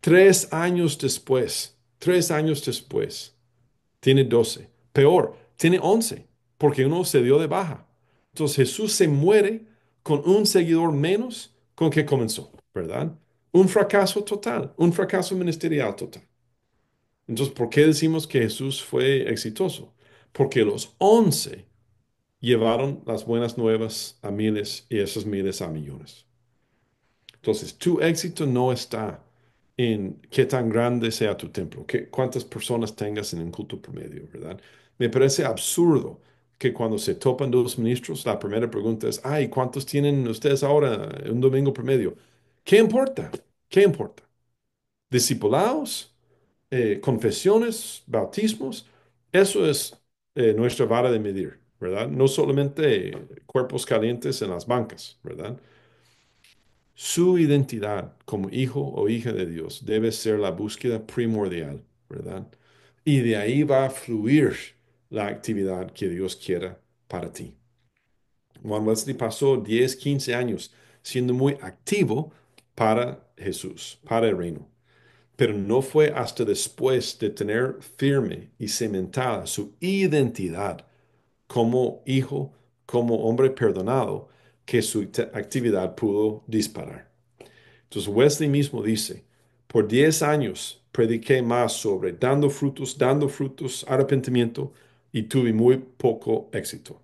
3 años después, tiene 12. Peor, tiene 11, porque uno se dio de baja. Entonces Jesús se muere con un seguidor menos con que comenzó, ¿verdad? Un fracaso total, un fracaso ministerial total. Entonces, ¿por qué decimos que Jesús fue exitoso? Porque los 11 llevaron las buenas nuevas a miles y esos miles a millones. Entonces, tu éxito no está en qué tan grande sea tu templo, cuántas personas tengas en un culto promedio, ¿verdad? Me parece absurdo que cuando se topan dos ministros, la primera pregunta es, ay, ¿cuántos tienen ustedes ahora en un domingo promedio? ¿Qué importa? ¿Qué importa? Discipulados, confesiones, bautismos, eso es nuestra vara de medir, ¿verdad? No solamente cuerpos calientes en las bancas, ¿verdad? Su identidad como hijo o hija de Dios debe ser la búsqueda primordial, ¿verdad? Y de ahí va a fluir la actividad que Dios quiera para ti. Juan Wesley pasó 10, 15 años siendo muy activo para Jesús, para el reino. Pero no fue hasta después de tener firme y cementada su identidad como hijo, como hombre perdonado, que su actividad pudo disparar. Entonces Wesley mismo dice, por 10 años prediqué más sobre dando frutos, arrepentimiento y tuve muy poco éxito.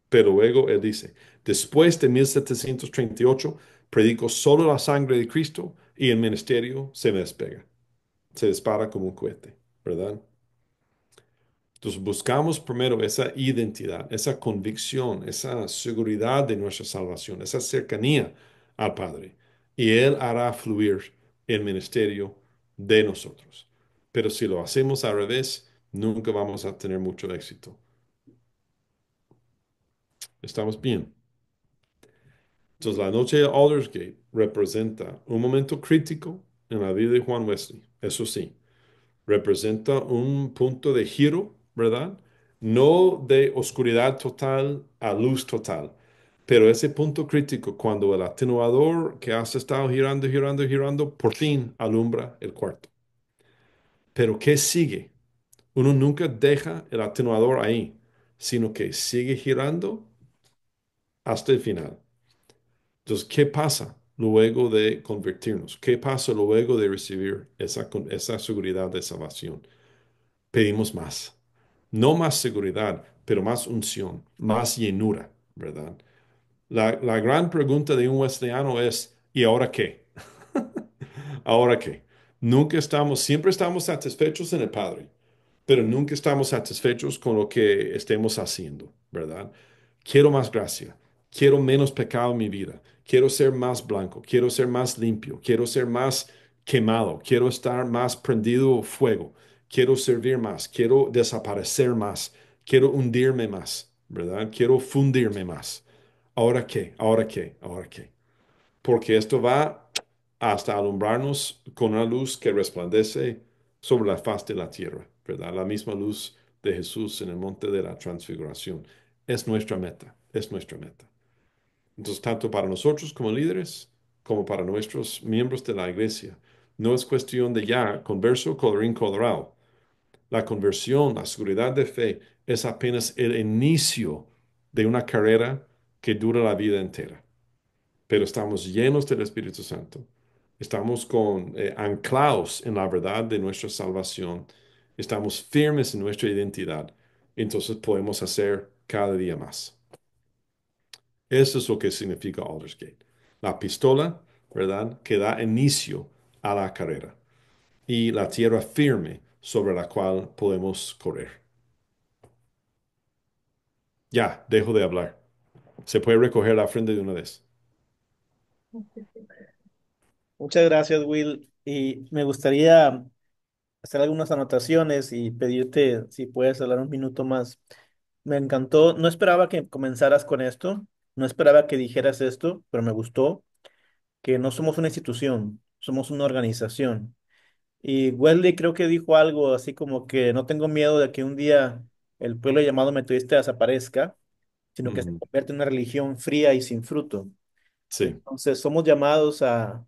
Pero luego él dice, después de 1738 predico solo la sangre de Cristo y el ministerio se me despega, se dispara como un cohete, ¿verdad? Entonces buscamos primero esa identidad, esa convicción, esa seguridad de nuestra salvación, esa cercanía al Padre. Y Él hará fluir el ministerio de nosotros. Pero si lo hacemos al revés, nunca vamos a tener mucho éxito. ¿Estamos bien? Entonces la noche de Aldersgate representa un momento crítico en la vida de Juan Wesley, eso sí. Representa un punto de giro, ¿verdad? No de oscuridad total a luz total, pero ese punto crítico cuando el atenuador que has estado girando, girando, girando, por fin alumbra el cuarto. Pero ¿qué sigue? Uno nunca deja el atenuador ahí, sino que sigue girando hasta el final. Entonces, ¿qué pasa luego de convertirnos? ¿Qué pasa luego de recibir esa seguridad de salvación? Pedimos más. No más seguridad, pero más unción, más llenura, ¿verdad? La gran pregunta de un wesleyano es, ¿y ahora qué? ¿Ahora qué? Siempre estamos satisfechos en el Padre, pero nunca estamos satisfechos con lo que estemos haciendo, ¿verdad? Quiero más gracia, quiero menos pecado en mi vida, quiero ser más blanco, quiero ser más limpio, quiero ser más quemado, quiero estar más prendido fuego, quiero servir más, quiero desaparecer más, quiero hundirme más, ¿verdad? Quiero fundirme más. ¿Ahora qué? ¿Ahora qué? ¿Ahora qué? Porque esto va hasta alumbrarnos con una luz que resplandece sobre la faz de la tierra, ¿verdad? La misma luz de Jesús en el monte de la transfiguración. Es nuestra meta, es nuestra meta. Entonces, tanto para nosotros como líderes, como para nuestros miembros de la iglesia, no es cuestión de ya, converso, colorín colorado. La conversión, la seguridad de fe, es apenas el inicio de una carrera que dura la vida entera, pero estamos llenos del Espíritu Santo. Estamos anclados en la verdad de nuestra salvación. Estamos firmes en nuestra identidad. Entonces podemos hacer cada día más. Eso es lo que significa Aldersgate. La pistola, ¿verdad? Que da inicio a la carrera y la tierra firme sobre la cual podemos correr. Ya, dejo de hablar. Se puede recoger la frente de una vez. Muchas gracias, Will. Y me gustaría hacer algunas anotaciones y pedirte si puedes hablar un minuto más. Me encantó, no esperaba que comenzaras con esto, no esperaba que dijeras esto, pero me gustó que no somos una institución, somos una organización. Y Wesley creo que dijo algo así como que no tengo miedo de que un día el pueblo llamado metodista desaparezca, sino que se Ujú. convierta en una religión fría y sin fruto. Sí, Entonces, somos llamados a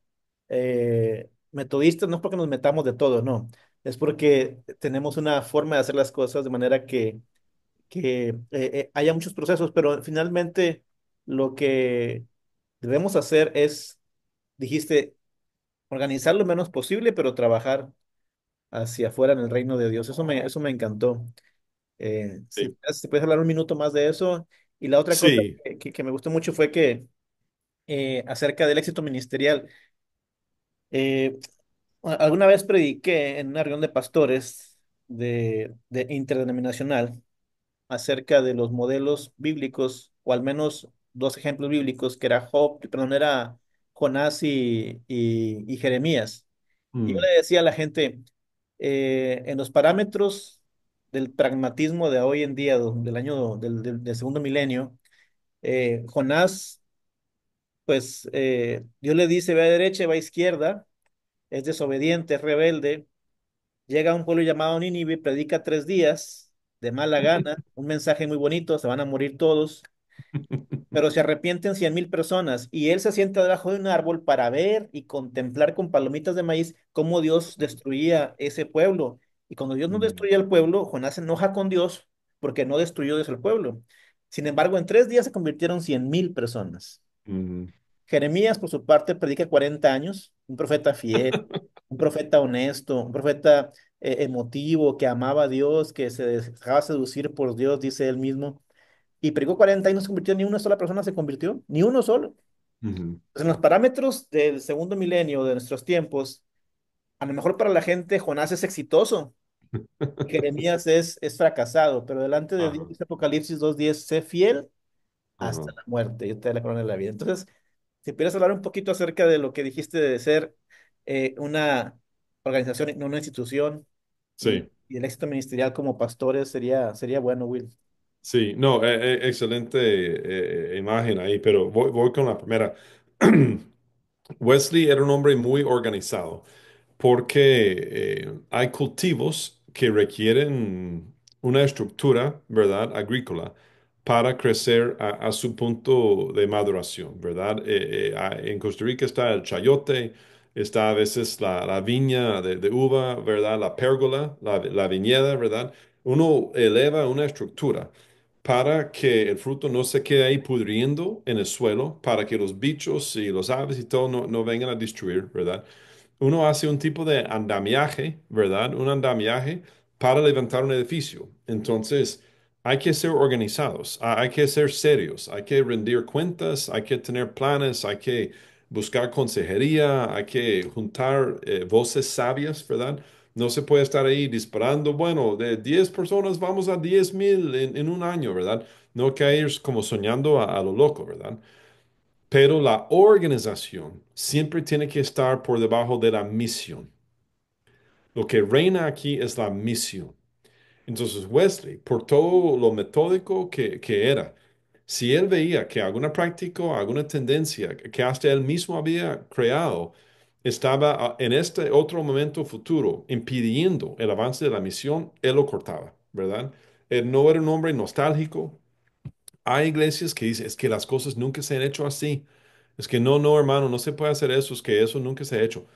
metodistas, no es porque nos metamos de todo, no. Es porque tenemos una forma de hacer las cosas de manera que haya muchos procesos, pero finalmente lo que debemos hacer es, dijiste, organizar lo menos posible, pero trabajar hacia afuera en el reino de Dios. Eso me encantó. sí. Si puedes hablar un minuto más de eso. Y la otra cosa Sí, que me gustó mucho fue que acerca del éxito ministerial. Alguna vez prediqué en una reunión de pastores de interdenominacional acerca de los modelos bíblicos, o al menos dos ejemplos bíblicos, que era perdón, era Jonás y Jeremías. Y yo Mm, le decía a la gente, en los parámetros del pragmatismo de hoy en día, del año del segundo milenio, Jonás, pues Dios le dice, ve a derecha, va a izquierda, es desobediente, es rebelde, llega a un pueblo llamado Nínive, predica 3 días de mala gana, un mensaje muy bonito, se van a morir todos, pero se arrepienten 100,000 personas y él se sienta debajo de un árbol para ver y contemplar con palomitas de maíz cómo Dios destruía ese pueblo. Y cuando Dios no mm, destruía el pueblo, Jonás se enoja con Dios porque no destruyó Dios el pueblo. Sin embargo, en 3 días se convirtieron 100,000 personas. mm, Jeremías, por su parte, predica 40 años, un profeta fiel, un profeta honesto, un profeta emotivo, que amaba a Dios, que se dejaba seducir por Dios, dice él mismo. Y predicó 40 y no se convirtió, ni una sola persona se convirtió, ni uno solo. mm, Pues en los parámetros del segundo milenio de nuestros tiempos, a lo mejor para la gente Jonás es exitoso y Jeremías es fracasado, pero delante de Dios, ajá, dice Apocalipsis 2:10, sé fiel hasta ajá. la muerte, yo te daré la corona de la vida. Entonces, si pudieras hablar un poquito acerca de lo que dijiste de ser una organización y no una institución Sí. y el éxito ministerial como pastores, sería bueno, Will. Sí, no, excelente imagen ahí, pero voy con la primera. Wesley era un hombre muy organizado porque hay cultivos que requieren una estructura, ¿verdad? Agrícola para crecer a su punto de maduración, ¿verdad? En Costa Rica está el chayote, está a veces la viña de uva, ¿verdad? La pérgola, la viñeda, ¿verdad? Uno eleva una estructura para que el fruto no se quede ahí pudriendo en el suelo, para que los bichos y los aves y todo no vengan a destruir, ¿verdad? Uno hace un tipo de andamiaje, ¿verdad? Un andamiaje para levantar un edificio. Entonces, hay que ser organizados, hay que ser serios, hay que rendir cuentas, hay que tener planes, hay que buscar consejería, hay que juntar voces sabias, ¿verdad? No se puede estar ahí disparando, bueno, de 10 personas vamos a 10,000 en un año, ¿verdad? No hay que ir como soñando a lo loco, ¿verdad? Pero la organización siempre tiene que estar por debajo de la misión. Lo que reina aquí es la misión. Entonces Wesley, por todo lo metódico que era, si él veía que alguna práctica, alguna tendencia que hasta él mismo había creado, estaba en este otro momento futuro impidiendo el avance de la misión, él lo cortaba, ¿verdad? Él no era un hombre nostálgico. Hay iglesias que dicen, es que las cosas nunca se han hecho así. Es que no, no, hermano, no se puede hacer eso, es que eso nunca se ha hecho.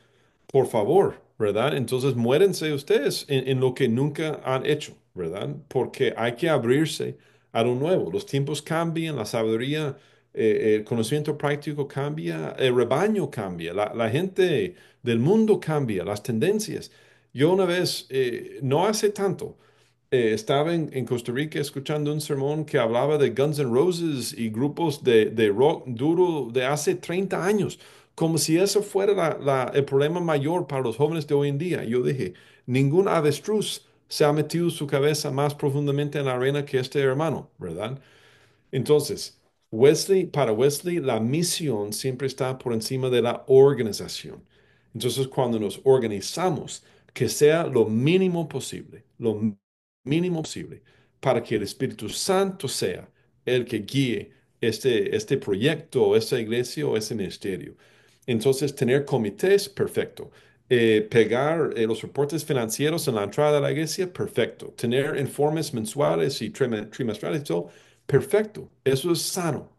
Por favor, ¿verdad? Entonces muérense ustedes en lo que nunca han hecho, ¿verdad? Porque hay que abrirse a lo nuevo. Los tiempos cambian, la sabiduría, el conocimiento práctico cambia, el rebaño cambia, la gente del mundo cambia, las tendencias. Yo una vez, no hace tanto, estaba en Costa Rica escuchando un sermón que hablaba de Guns N' Roses y grupos de rock duro de hace 30 años, como si eso fuera el problema mayor para los jóvenes de hoy en día. Yo dije, ningún avestruz se ha metido su cabeza más profundamente en la arena que este hermano, ¿verdad? Entonces, para Wesley, la misión siempre está por encima de la organización. Entonces, cuando nos organizamos, que sea lo mínimo posible, mínimo posible, para que el Espíritu Santo sea el que guíe este proyecto, esta iglesia o ese ministerio. Entonces, tener comités, perfecto. Pegar los reportes financieros en la entrada de la iglesia, perfecto. Tener informes mensuales y trimestrales, todo, perfecto. Eso es sano,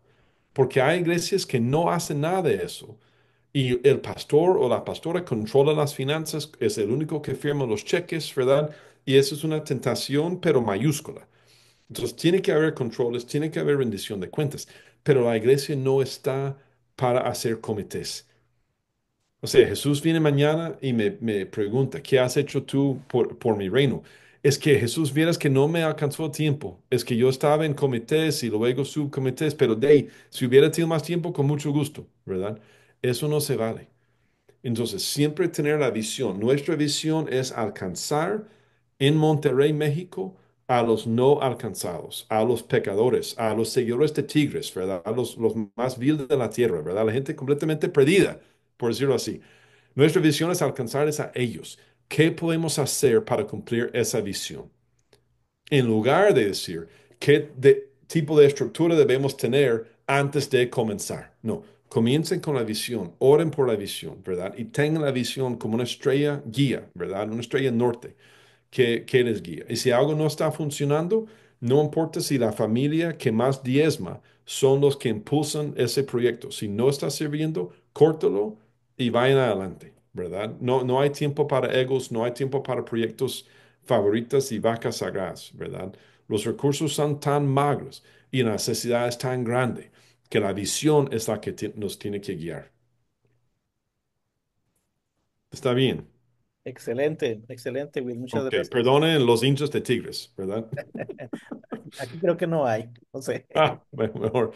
porque hay iglesias que no hacen nada de eso. Y el pastor o la pastora controla las finanzas, es el único que firma los cheques, ¿verdad? Y eso es una tentación, pero mayúscula. Entonces, tiene que haber controles, tiene que haber rendición de cuentas, pero la iglesia no está para hacer comités. O sea, Jesús viene mañana y me pregunta, ¿qué has hecho tú por mi reino? Es que Jesús, vieras que no me alcanzó tiempo. Es que yo estaba en comités y luego subcomités, pero de ahí, si hubiera tenido más tiempo, con mucho gusto, ¿verdad? Eso no se vale. Entonces, siempre tener la visión. Nuestra visión es alcanzar en Monterrey, México, a los no alcanzados, a los pecadores, a los seguidores de tigres, ¿verdad? A los más viles de la tierra, ¿verdad? La gente completamente perdida, por decirlo así. Nuestra visión es alcanzarles a ellos. ¿Qué podemos hacer para cumplir esa visión? En lugar de decir tipo de estructura debemos tener antes de comenzar. No, comiencen con la visión, oren por la visión, ¿verdad? Y tengan la visión como una estrella guía, ¿verdad? Una estrella norte que les guía. Y si algo no está funcionando, no importa si la familia que más diezma son los que impulsan ese proyecto. Si no está sirviendo, córtalo y vayan adelante, ¿verdad? No, no hay tiempo para egos, no hay tiempo para proyectos favoritas y vacas sagradas, ¿verdad? Los recursos son tan magros y la necesidad es tan grande que la visión es la que nos tiene que guiar. Está bien. Excelente, excelente, Will. Muchas Ok, gracias. perdonen los hinchas de Tigres, ¿verdad? Aquí creo que no hay, no sé. Ah, mejor.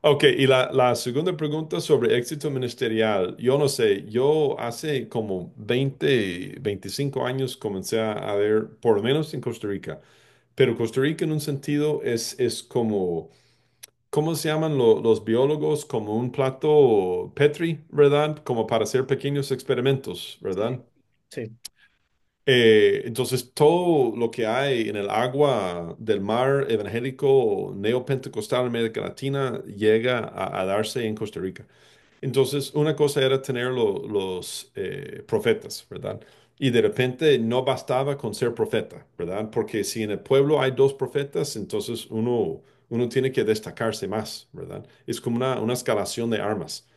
Ok, y la segunda pregunta sobre éxito ministerial. Yo no sé, yo hace como 25 años comencé a ver, por lo menos en Costa Rica, pero Costa Rica en un sentido es como, ¿cómo se llaman los biólogos? Como un plato Petri, ¿verdad? Como para hacer pequeños experimentos, ¿verdad? Sí, sí, Entonces, todo lo que hay en el agua del mar evangélico neopentecostal en América Latina llega a darse en Costa Rica. Entonces, una cosa era tener los profetas, ¿verdad? Y de repente no bastaba con ser profeta, ¿verdad? Porque si en el pueblo hay dos profetas, entonces uno tiene que destacarse más, ¿verdad? Es como una escalación de armas.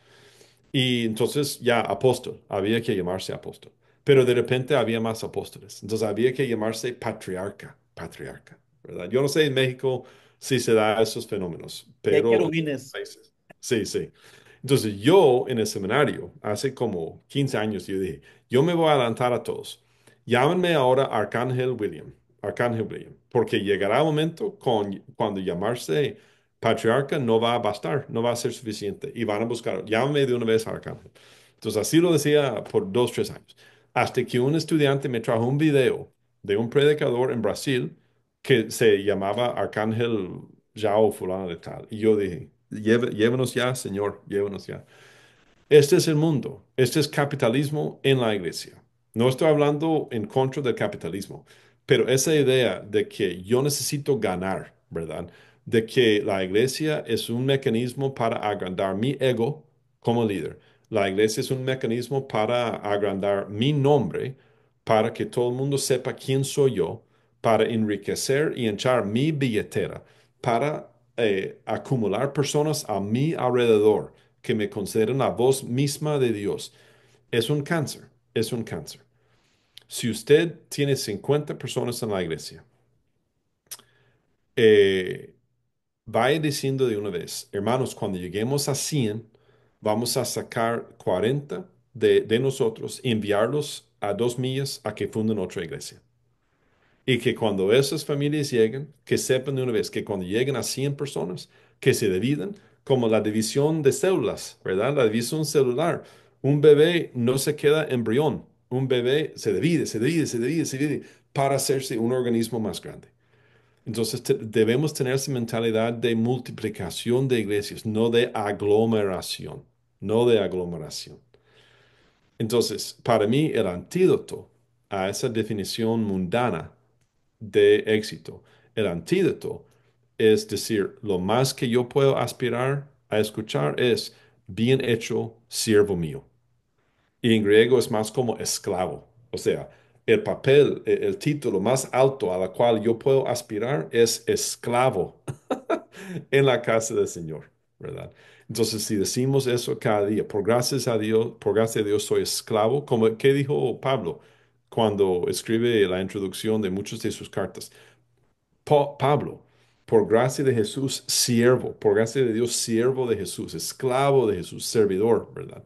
Y entonces ya apóstol, había que llamarse apóstol. Pero de repente había más apóstoles. Entonces había que llamarse patriarca, patriarca, ¿verdad? Yo no sé en México si se da esos fenómenos, y hay pero en otros querubines. países. Sí, sí. Entonces yo en el seminario, hace como 15 años, yo dije, yo me voy a adelantar a todos. Llámenme ahora Arcángel William, porque llegará un momento cuando llamarse patriarca no va a bastar, no va a ser suficiente y van a buscar, llámame de una vez a Arcángel. Entonces así lo decía por 2, 3 años, hasta que un estudiante me trajo un video de un predicador en Brasil que se llamaba Arcángel Jao fulano de tal. Y yo dije, Llévenos ya, Señor, llévenos ya. Este es el mundo, este es capitalismo en la iglesia. No estoy hablando en contra del capitalismo, pero esa idea de que yo necesito ganar, ¿verdad? De que la iglesia es un mecanismo para agrandar mi ego como líder. La iglesia es un mecanismo para agrandar mi nombre, para que todo el mundo sepa quién soy yo, para enriquecer y hinchar mi billetera, para acumular personas a mi alrededor que me consideren la voz misma de Dios. Es un cáncer, es un cáncer. Si usted tiene 50 personas en la iglesia, eh, vaya diciendo de una vez, hermanos, cuando lleguemos a 100, vamos a sacar 40 de nosotros y enviarlos a 2 millas a que funden otra iglesia. Y que cuando esas familias lleguen, que sepan de una vez que cuando lleguen a 100 personas, que se dividan como la división de células, ¿verdad? La división celular. Un bebé no se queda embrión. Un bebé se divide, se divide, se divide, se divide para hacerse un organismo más grande. Entonces debemos tener esa mentalidad de multiplicación de iglesias, no de aglomeración, no de aglomeración. Entonces, para mí, el antídoto a esa definición mundana de éxito. El antídoto es decir, lo más que yo puedo aspirar a escuchar es bien hecho, siervo mío. Y en griego es más como esclavo. O sea, el papel, el título más alto a la cual yo puedo aspirar es esclavo en la casa del Señor, ¿verdad? Entonces, si decimos eso cada día, por gracias a Dios, por gracia de Dios soy esclavo, como que dijo Pablo cuando escribe la introducción de muchas de sus cartas. Pablo, por gracia de Jesús, siervo, por gracia de Dios, siervo de Jesús, esclavo de Jesús, servidor, ¿verdad?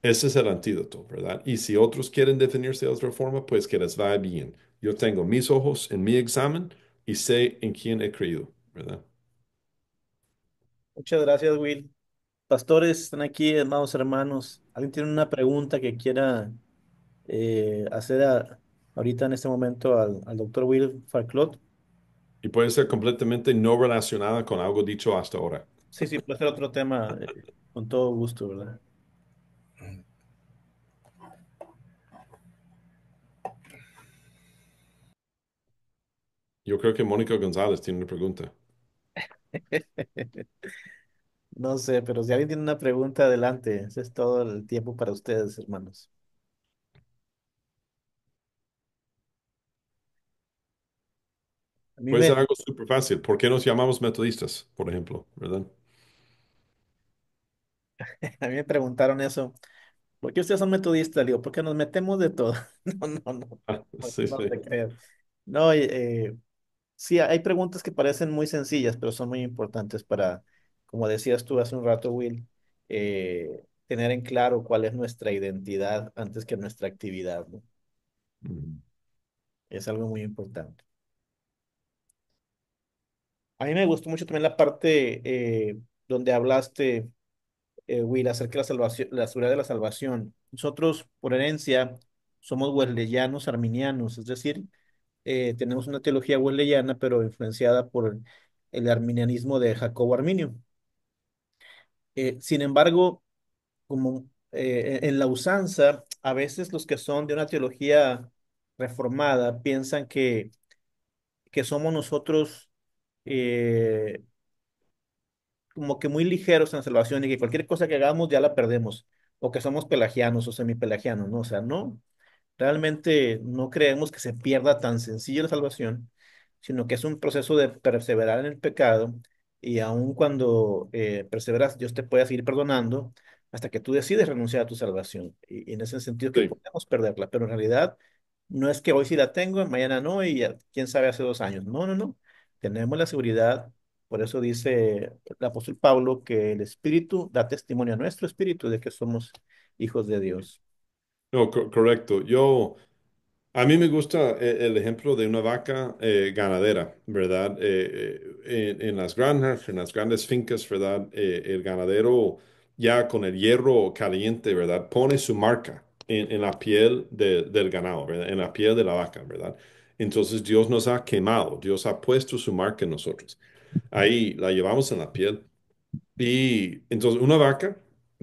Ese es el antídoto, ¿verdad? Y si otros quieren definirse de otra forma, pues que les vaya bien. Yo tengo mis ojos en mi examen y sé en quién he creído, ¿verdad? Muchas gracias, Will. pastores están aquí, amados hermanos. ¿Alguien tiene una pregunta que quiera hacer ahorita en este momento al doctor Will Farclot? Y puede ser completamente no relacionada con algo dicho hasta ahora. Sí, sí, puede ser otro tema, con todo gusto, ¿verdad? Yo creo que Mónica González tiene una pregunta. No sé, pero si alguien tiene una pregunta, adelante. Ese es todo el tiempo para ustedes, hermanos. A mí Puede me, ser algo súper fácil. ¿Por qué nos llamamos metodistas, por ejemplo? ¿Verdad? a mí me preguntaron eso. ¿Por qué ustedes son metodistas? Le digo, porque nos metemos de todo. No, no, no, Ah, no, sí, no sí. te creo. No, sí, hay preguntas que parecen muy sencillas, pero son muy importantes para, como decías tú hace un rato, Will, tener en claro cuál es nuestra identidad antes que nuestra actividad, ¿no? Mm. Es algo muy importante. A mí me gustó mucho también la parte donde hablaste, Will, acerca de la salvación, la seguridad de la salvación. Nosotros, por herencia, somos wesleyanos arminianos, es decir, tenemos una teología wesleyana, pero influenciada por el arminianismo de Jacobo Arminio. Sin embargo, como en la usanza, a veces los que son de una teología reformada piensan que somos nosotros eh, como que muy ligeros en la salvación y que cualquier cosa que hagamos ya la perdemos, o que somos pelagianos o semipelagianos, ¿no? O sea, no. Realmente no creemos que se pierda tan sencillo la salvación, sino que es un proceso de perseverar en el pecado y aun cuando perseveras, Dios te puede seguir perdonando hasta que tú decides renunciar a tu salvación. Y en ese sentido que Sí. podemos perderla, pero en realidad no es que hoy sí la tengo, mañana no y quién sabe hace 2 años. No, no, no. Tenemos la seguridad. Por eso dice el apóstol Pablo que el Espíritu da testimonio a nuestro espíritu de que somos hijos de Dios. No, correcto. A mí me gusta el ejemplo de una vaca ganadera, ¿verdad? En las granjas, en las grandes fincas, ¿verdad? El ganadero ya con el hierro caliente, ¿verdad? Pone su marca en la piel del ganado, ¿verdad? En la piel de la vaca, ¿verdad? Entonces Dios nos ha quemado, Dios ha puesto su marca en nosotros. Ahí la llevamos en la piel. Y entonces una vaca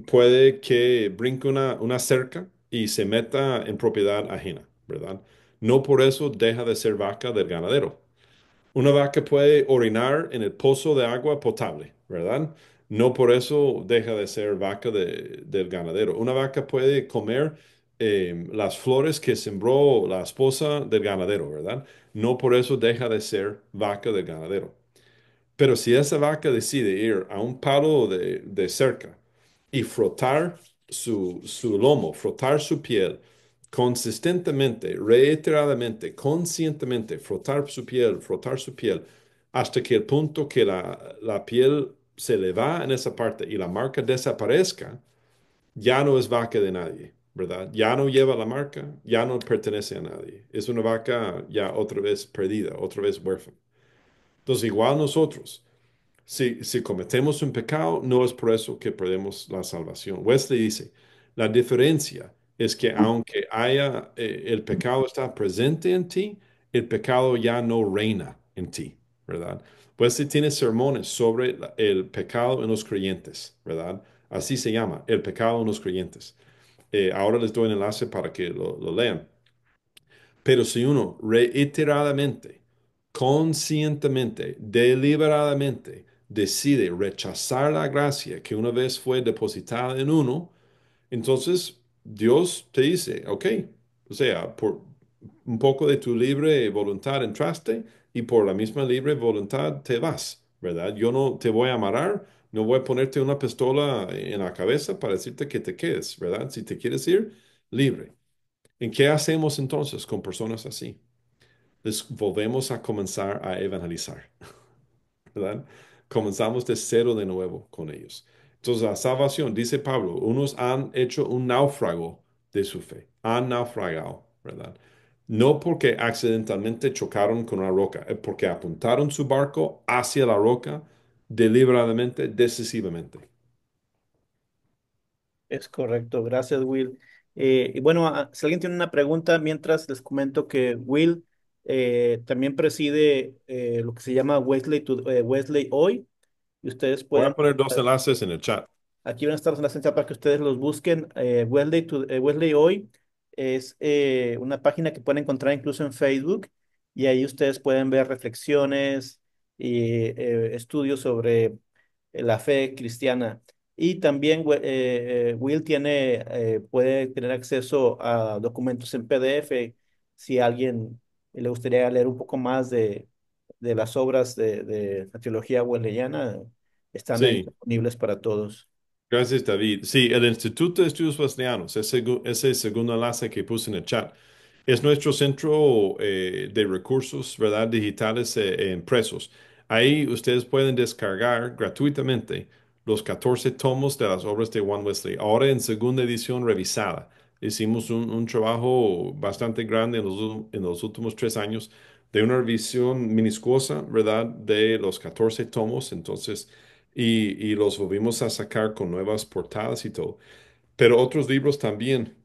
puede que brinque una cerca y se meta en propiedad ajena, ¿verdad? No por eso deja de ser vaca del ganadero. Una vaca puede orinar en el pozo de agua potable, ¿verdad? No por eso deja de ser vaca del ganadero. Una vaca puede comer las flores que sembró la esposa del ganadero, ¿verdad? No por eso deja de ser vaca del ganadero. Pero si esa vaca decide ir a un palo de cerca y frotar su lomo, frotar su piel consistentemente, reiteradamente, conscientemente, frotar su piel, hasta que el punto que la piel se le va en esa parte y la marca desaparezca, ya no es vaca de nadie, ¿verdad? Ya no lleva la marca, ya no pertenece a nadie. Es una vaca ya otra vez perdida, otra vez huérfana. Entonces, igual nosotros. Si cometemos un pecado, no es por eso que perdemos la salvación. Wesley dice, la diferencia es que aunque el pecado está presente en ti, el pecado ya no reina en ti, ¿verdad? Wesley tiene sermones sobre el pecado en los creyentes, ¿verdad? Así se llama, el pecado en los creyentes. Ahora les doy un enlace para que lo lean. Pero si uno reiteradamente, conscientemente, deliberadamente decide rechazar la gracia que una vez fue depositada en uno, entonces Dios te dice, ok, o sea, por un poco de tu libre voluntad entraste y por la misma libre voluntad te vas, ¿verdad? Yo no te voy a amarrar, no voy a ponerte una pistola en la cabeza para decirte que te quedes, ¿verdad? Si te quieres ir, libre. ¿En qué hacemos entonces con personas así? Les volvemos a comenzar a evangelizar, ¿verdad? Comenzamos de cero de nuevo con ellos. Entonces, la salvación, dice Pablo, unos han hecho un náufrago de su fe, han naufragado, ¿verdad? No porque accidentalmente chocaron con una roca, es porque apuntaron su barco hacia la roca deliberadamente, decisivamente. Es correcto, gracias Will. Y bueno, si alguien tiene una pregunta, mientras les comento que Will también preside lo que se llama Wesley Hoy, y ustedes Voy a pueden, poner dos enlaces en el chat. aquí van a estar las enlaces para que ustedes los busquen. Wesley Hoy es una página que pueden encontrar incluso en Facebook, y ahí ustedes pueden ver reflexiones y estudios sobre la fe cristiana. Y también Will puede tener acceso a documentos en PDF si a alguien le gustaría leer un poco más de las obras de la teología wesleyana, están ahí Sí. disponibles para todos. Gracias, David. Sí, el Instituto de Estudios Wesleyanos, ese segundo enlace que puse en el chat, es nuestro centro de recursos, ¿verdad? Digitales impresos. Ahí ustedes pueden descargar gratuitamente los 14 tomos de las obras de Juan Wesley. Ahora en segunda edición revisada. Hicimos un trabajo bastante grande en los últimos 3 años de una revisión minuciosa, ¿verdad? De los 14 tomos. Entonces, y los volvimos a sacar con nuevas portadas y todo. Pero otros libros también,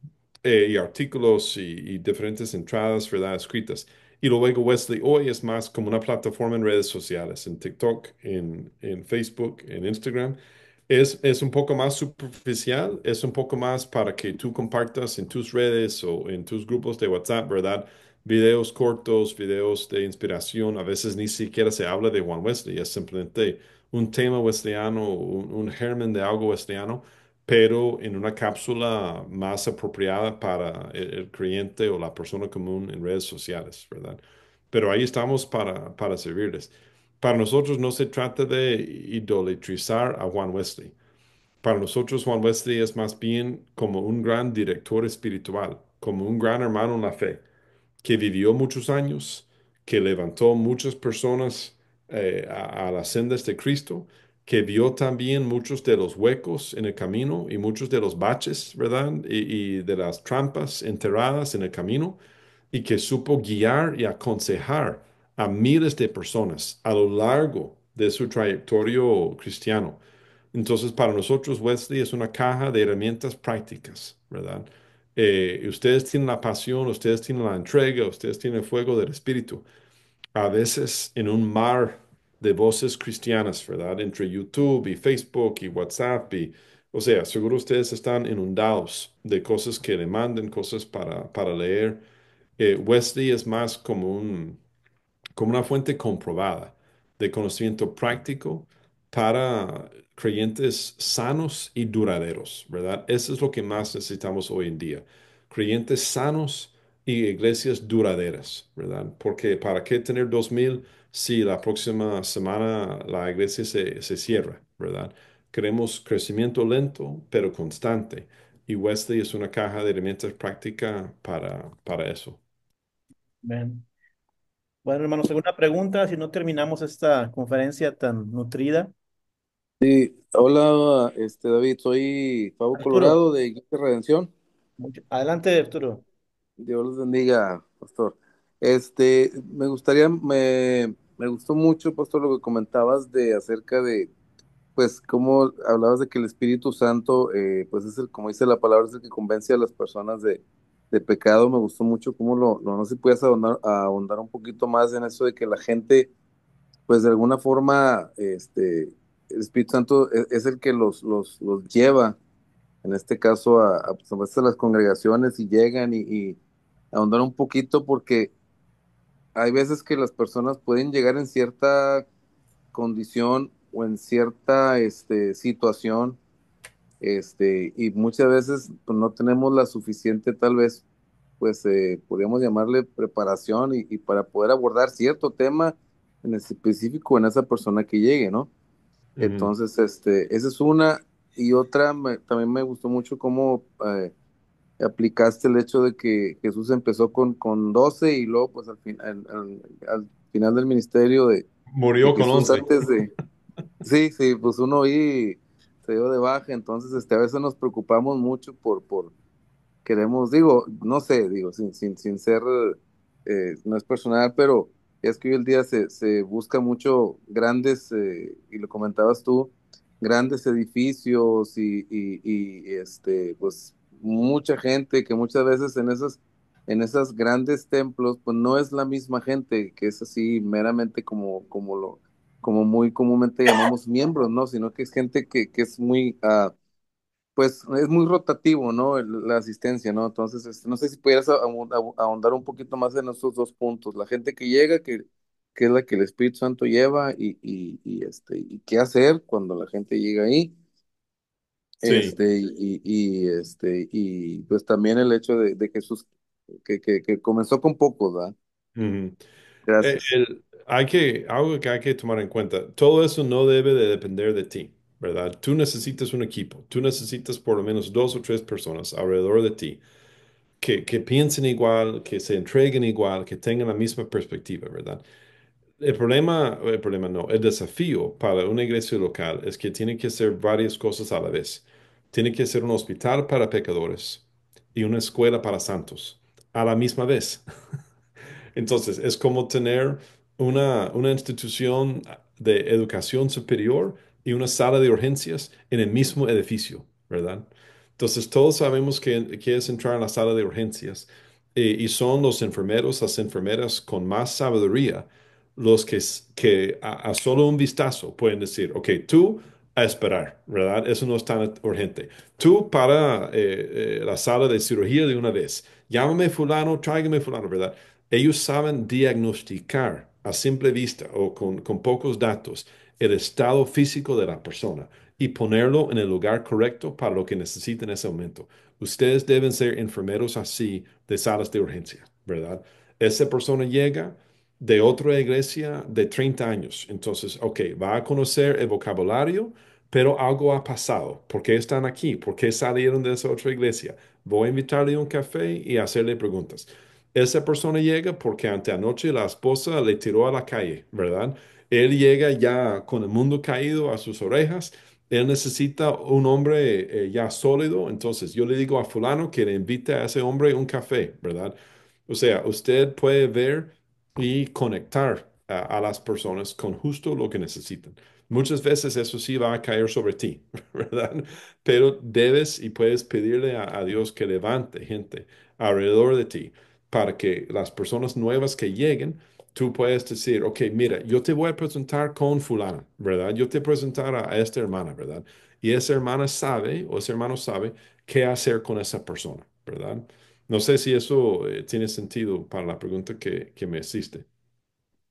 y artículos y diferentes entradas, ¿verdad? Escritas. Y luego Wesley hoy es más como una plataforma en redes sociales, en TikTok, en Facebook, en Instagram. Es un poco más superficial, es un poco más para que tú compartas en tus redes o en tus grupos de WhatsApp, ¿verdad? Videos cortos, videos de inspiración. A veces ni siquiera se habla de Juan Wesley, es simplemente un tema wesleyano, un germen de algo wesleyano, pero en una cápsula más apropiada para el creyente o la persona común en redes sociales, ¿verdad? Pero ahí estamos para servirles. Para nosotros no se trata de idolatrizar a Juan Wesley. Para nosotros Juan Wesley es más bien como un gran director espiritual, como un gran hermano en la fe que vivió muchos años, que levantó muchas personas a las sendas de Cristo, que vio también muchos de los huecos en el camino y muchos de los baches, ¿verdad? Y de las trampas enterradas en el camino, y que supo guiar y aconsejar a miles de personas a lo largo de su trayectoria cristiano. Entonces, para nosotros, Wesley es una caja de herramientas prácticas, ¿verdad? Ustedes tienen la pasión, ustedes tienen la entrega, ustedes tienen el fuego del Espíritu. A veces en un mar de voces cristianas, ¿verdad? Entre YouTube y Facebook y WhatsApp o sea, seguro ustedes están inundados de cosas que le manden, cosas para leer. Wesley es más como una fuente comprobada de conocimiento práctico para creyentes sanos y duraderos, ¿verdad? Eso es lo que más necesitamos hoy en día. Creyentes sanos y iglesias duraderas, ¿verdad? Porque ¿para qué tener 2000 si la próxima semana la iglesia se cierra, ¿verdad? Queremos crecimiento lento, pero constante. Y Wesley es una caja de herramientas prácticas para eso. Bien. Bueno, hermanos, segunda pregunta, si no terminamos esta conferencia tan nutrida. Sí, hola, David, soy Pablo Arturo, Colorado de Iglesia Redención. adelante, Arturo. Dios los bendiga, pastor. Me gustaría, me gustó mucho, pastor, lo que comentabas de acerca de, pues, cómo hablabas de que el Espíritu Santo, pues, es el, como dice la palabra, es el que convence a las personas de pecado. Me gustó mucho cómo no sé si puedes ahondar un poquito más en eso de que la gente pues de alguna forma, el Espíritu Santo es el que los lleva, en este caso, pues, a veces a las congregaciones y llegan y ahondar un poquito porque hay veces que las personas pueden llegar en cierta condición o en cierta, situación, y muchas veces pues, no tenemos la suficiente, tal vez, pues, podríamos llamarle preparación y para poder abordar cierto tema en específico en esa persona que llegue, ¿no? Ujú. Entonces, esa es una. Y otra, también me gustó mucho cómo aplicaste el hecho de que Jesús empezó con 12 y luego, pues al final del ministerio de Murió con Jesús, 11. antes de. Sí, sí, pues uno ahí se dio de baja, entonces a veces nos preocupamos mucho por queremos, digo, no sé, digo, sin ser, no es personal, pero es que hoy el día se busca mucho grandes, y lo comentabas tú, grandes edificios pues mucha gente que muchas veces en esas grandes templos, pues no es la misma gente que es así meramente como muy comúnmente llamamos miembros, ¿no? Sino que es gente que es muy, pues es muy rotativo, ¿no? La asistencia, ¿no? Entonces, no sé si pudieras ahondar un poquito más en esos dos puntos. La gente que llega, que es la que el Espíritu Santo lleva y qué hacer cuando la gente llega ahí. Sí. Y pues también el hecho de Jesús que comenzó con pocos, ¿verdad? Ujú. Gracias. Algo que hay que tomar en cuenta, todo eso no debe de depender de ti, ¿verdad? Tú necesitas un equipo, tú necesitas por lo menos dos o tres personas alrededor de ti que piensen igual, que se entreguen igual, que tengan la misma perspectiva, ¿verdad? El problema no, el desafío para una iglesia local es que tiene que hacer varias cosas a la vez. Tiene que ser un hospital para pecadores y una escuela para santos a la misma vez. Entonces, es como tener una institución de educación superior y una sala de urgencias en el mismo edificio, ¿verdad? Entonces, todos sabemos que es entrar a la sala de urgencias y son los enfermeros, las enfermeras con más sabiduría los que a solo un vistazo pueden decir, ok, tú a esperar, ¿verdad? Eso no es tan urgente. Tú para la sala de cirugía de una vez. Llámame fulano, tráigame fulano, ¿verdad? Ellos saben diagnosticar a simple vista o con pocos datos el estado físico de la persona y ponerlo en el lugar correcto para lo que necesita en ese momento. Ustedes deben ser enfermeros así de salas de urgencia, ¿verdad? Esa persona llega de otra iglesia de 30 años. Entonces, ok, va a conocer el vocabulario, pero algo ha pasado. ¿Por qué están aquí? ¿Por qué salieron de esa otra iglesia? Voy a invitarle a un café y hacerle preguntas. Esa persona llega porque anteanoche la esposa le tiró a la calle, ¿verdad? Él llega ya con el mundo caído a sus orejas. Él necesita un hombre ya sólido. Entonces yo le digo a fulano que le invite a ese hombre un café, ¿verdad? O sea, usted puede ver y conectar a las personas con justo lo que necesitan. Muchas veces eso sí va a caer sobre ti, ¿verdad? Pero debes y puedes pedirle a Dios que levante gente alrededor de ti para que las personas nuevas que lleguen, tú puedes decir, ok, mira, yo te voy a presentar con fulana, ¿verdad? Yo te presentar a esta hermana, ¿verdad? Y esa hermana sabe o ese hermano sabe qué hacer con esa persona, ¿verdad? No sé si eso tiene sentido para la pregunta que me hiciste.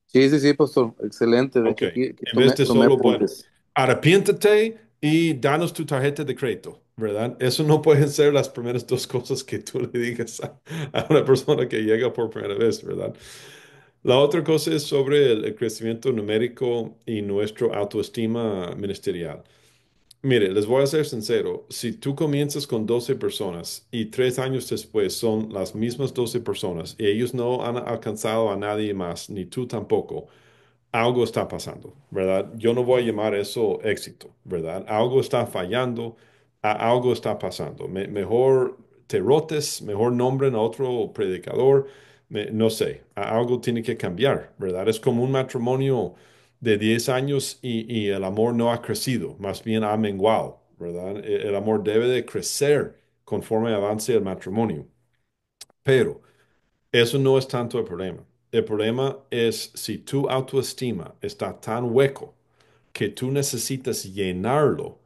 Sí, sí, sí, pastor. Excelente. De Ok, hecho, aquí en vez de tomé solo, bueno, apuntes. arrepiéntete y danos tu tarjeta de crédito, ¿verdad? Eso no pueden ser las primeras dos cosas que tú le digas a una persona que llega por primera vez, ¿verdad? La otra cosa es sobre el crecimiento numérico y nuestra autoestima ministerial. Mire, les voy a ser sincero, si tú comienzas con 12 personas y 3 años después son las mismas 12 personas y ellos no han alcanzado a nadie más, ni tú tampoco, algo está pasando, ¿verdad? Yo no voy a llamar eso éxito, ¿verdad? Algo está fallando, algo está pasando. Mejor te rotes, mejor nombren a otro predicador, no sé, algo tiene que cambiar, ¿verdad? Es como un matrimonio de 10 años y el amor no ha crecido, más bien ha menguado, ¿verdad? El amor debe de crecer conforme avance el matrimonio, pero... Eso no es tanto el problema. El problema es si tu autoestima está tan hueco que tú necesitas llenarlo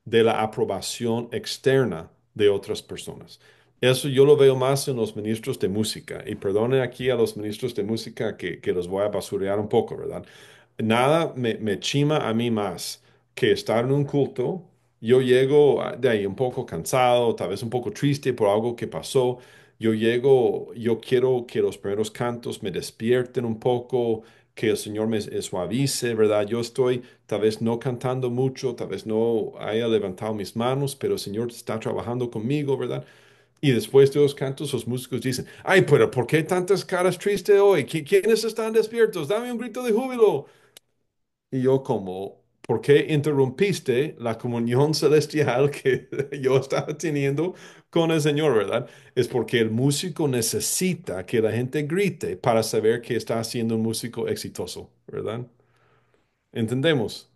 de la aprobación externa de otras personas. Eso yo lo veo más en los ministros de música. Y perdone aquí a los ministros de música que los voy a basurear un poco, ¿verdad? Nada me chima a mí más que estar en un culto. Yo llego de ahí un poco cansado, tal vez un poco triste por algo que pasó. Yo llego, yo quiero que los primeros cantos me despierten un poco, que el Señor me suavice, ¿verdad? Yo estoy tal vez no cantando mucho, tal vez no haya levantado mis manos, pero el Señor está trabajando conmigo, ¿verdad? Y después de los cantos, los músicos dicen, ay, pero ¿por qué tantas caras tristes hoy? ¿Quiénes están despiertos? Dame un grito de júbilo. Y yo como, ¿por qué interrumpiste la comunión celestial que yo estaba teniendo con el Señor, ¿verdad? Es porque el músico necesita que la gente grite para saber que está siendo un músico exitoso, ¿verdad? ¿Entendemos?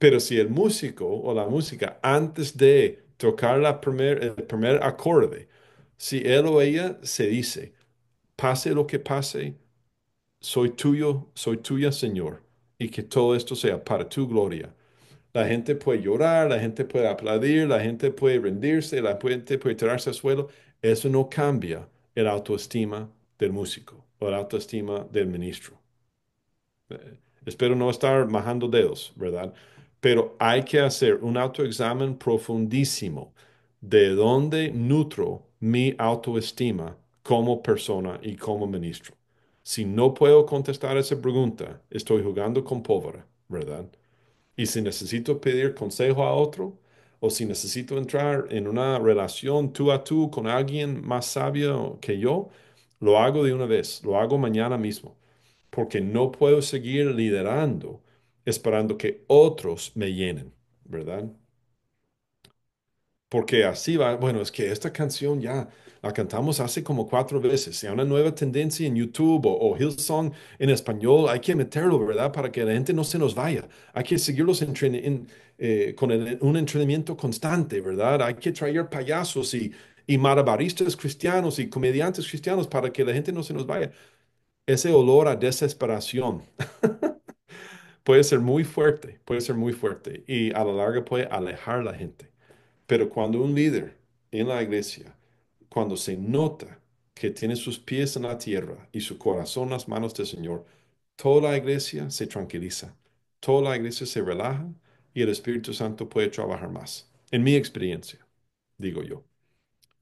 Pero si el músico o la música, antes de tocar el primer acorde, si él o ella se dice, pase lo que pase, soy tuyo, soy tuya, Señor, y que todo esto sea para tu gloria. La gente puede llorar, la gente puede aplaudir, la gente puede rendirse, la gente puede tirarse al suelo. Eso no cambia el autoestima del músico o el autoestima del ministro. Espero no estar majando dedos, ¿verdad? Pero hay que hacer un autoexamen profundísimo de dónde nutro mi autoestima como persona y como ministro. Si no puedo contestar esa pregunta, estoy jugando con pólvora, ¿verdad? Y si necesito pedir consejo a otro, o si necesito entrar en una relación tú a tú con alguien más sabio que yo, lo hago de una vez, lo hago mañana mismo, porque no puedo seguir liderando esperando que otros me llenen, ¿verdad? Porque así va, bueno, es que esta canción ya la cantamos hace como 4 veces. Y hay una nueva tendencia en YouTube o Hillsong en español, hay que meterlo, ¿verdad? Para que la gente no se nos vaya. Hay que seguirlos con un entrenamiento constante, ¿verdad? Hay que traer payasos y malabaristas cristianos y comediantes cristianos para que la gente no se nos vaya. Ese olor a desesperación puede ser muy fuerte, puede ser muy fuerte y a la larga puede alejar a la gente. Pero cuando un líder en la iglesia, cuando se nota que tiene sus pies en la tierra y su corazón en las manos del Señor, toda la iglesia se tranquiliza, toda la iglesia se relaja y el Espíritu Santo puede trabajar más. En mi experiencia, digo yo.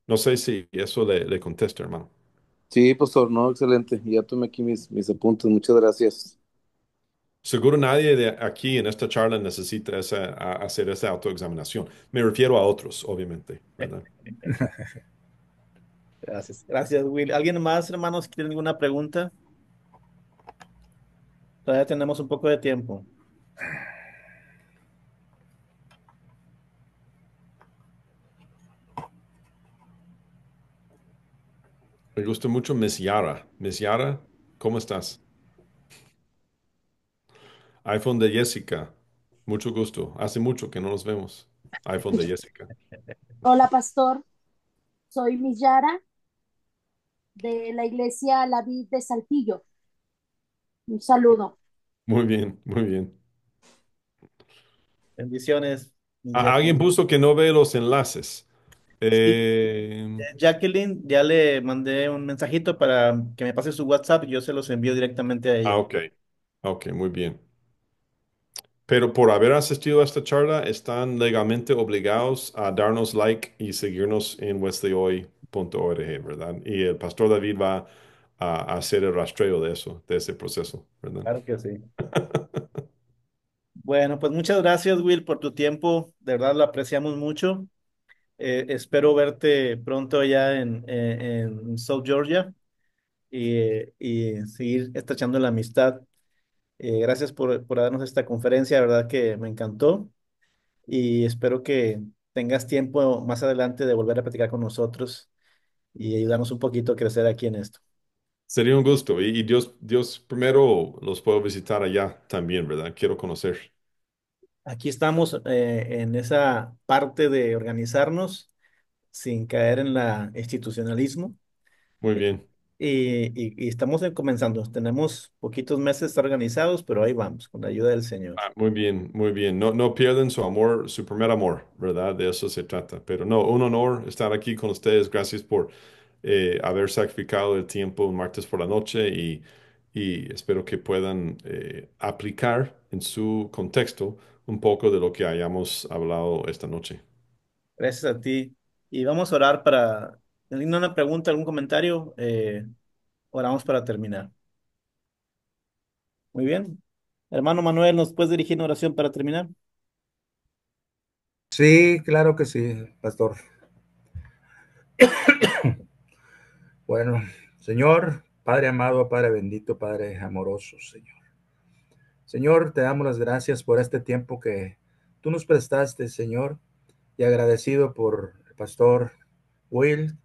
No sé si eso le contesta, hermano. Sí, pastor, no, excelente. Ya tomé aquí mis apuntes. Muchas gracias. Seguro nadie de aquí en esta charla necesita hacer esa autoexaminación. Me refiero a otros, obviamente, ¿verdad? Gracias. Gracias, Will. ¿Alguien más, hermanos, quiere alguna pregunta? Todavía tenemos un poco de tiempo. Me gusta mucho Miss Yara. Miss Yara, ¿cómo estás? iPhone de Jessica. Mucho gusto. Hace mucho que no nos vemos. iPhone de Jessica. Hola, pastor. Soy Millara de la iglesia La Vid de Saltillo. Un saludo. Muy bien, muy bien. Bendiciones. Alguien Jacqueline. puso que no ve los enlaces. Sí, Eh, Jacqueline, ya le mandé un mensajito para que me pase su WhatsApp y yo se los envío directamente a ella. ok. Ok, muy bien. Pero por haber asistido a esta charla, están legalmente obligados a darnos like y seguirnos en wesleyhoy.org, ¿verdad? Y el pastor David va a hacer el rastreo de eso, de ese proceso, ¿verdad? Claro que sí. Bueno, pues muchas gracias, Will, por tu tiempo. De verdad lo apreciamos mucho. Espero verte pronto ya en South Georgia y seguir estrechando la amistad. Gracias por darnos esta conferencia, de verdad que me encantó y espero que tengas tiempo más adelante de volver a platicar con nosotros y ayudarnos un poquito a crecer aquí en esto. Sería un gusto. Y Dios primero los puedo visitar allá también, ¿verdad? Quiero conocer. Aquí estamos en esa parte de organizarnos sin caer en la institucionalismo. Muy bien. Y estamos comenzando. Tenemos poquitos meses de estar organizados, pero ahí vamos, con la ayuda del Señor. Muy bien, muy bien. No, no pierden su amor, su primer amor, ¿verdad? De eso se trata. Pero no, un honor estar aquí con ustedes. Gracias por haber sacrificado el tiempo un martes por la noche y espero que puedan aplicar en su contexto un poco de lo que hayamos hablado esta noche. Gracias a ti. Y vamos a orar para... ¿Alguien una pregunta, algún comentario? Oramos para terminar. Muy bien. Hermano Manuel, ¿nos puedes dirigir una oración para terminar? Sí, claro que sí, pastor. Bueno, Señor, Padre amado, Padre bendito, Padre amoroso, Señor. Señor, te damos las gracias por este tiempo que tú nos prestaste, Señor, y agradecido por el pastor Will,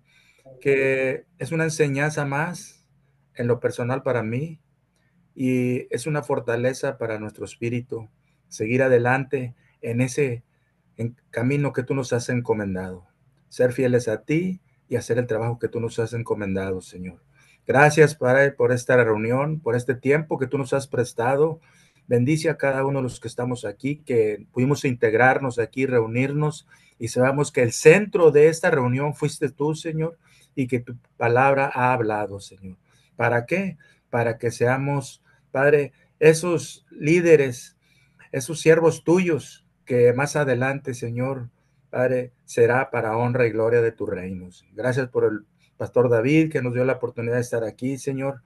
que es una enseñanza más en lo personal para mí y es una fortaleza para nuestro espíritu, seguir adelante en ese camino que tú nos has encomendado. Ser fieles a ti y hacer el trabajo que tú nos has encomendado, Señor. Gracias, Padre, por esta reunión, por este tiempo que tú nos has prestado. Bendice a cada uno de los que estamos aquí, que pudimos integrarnos aquí, reunirnos, y sabemos que el centro de esta reunión fuiste tú, Señor, y que tu palabra ha hablado, Señor. ¿Para qué? Para que seamos, Padre, esos líderes, esos siervos tuyos, que más adelante, Señor, Padre, será para honra y gloria de tu reino. Gracias por el pastor David, que nos dio la oportunidad de estar aquí, Señor,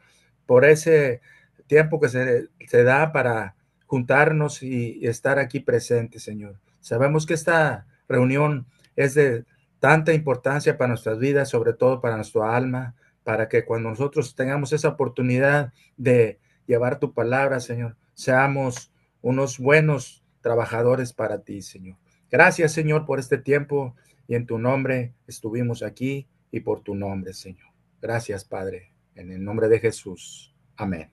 por ese tiempo que se da para juntarnos y estar aquí presentes, Señor. Sabemos que esta reunión es de tanta importancia para nuestras vidas, sobre todo para nuestra alma, para que cuando nosotros tengamos esa oportunidad de llevar tu palabra, Señor, seamos unos buenos trabajadores para ti, Señor. Gracias, Señor, por este tiempo, y en tu nombre estuvimos aquí, y por tu nombre, Señor. Gracias, Padre, en el nombre de Jesús. Amén.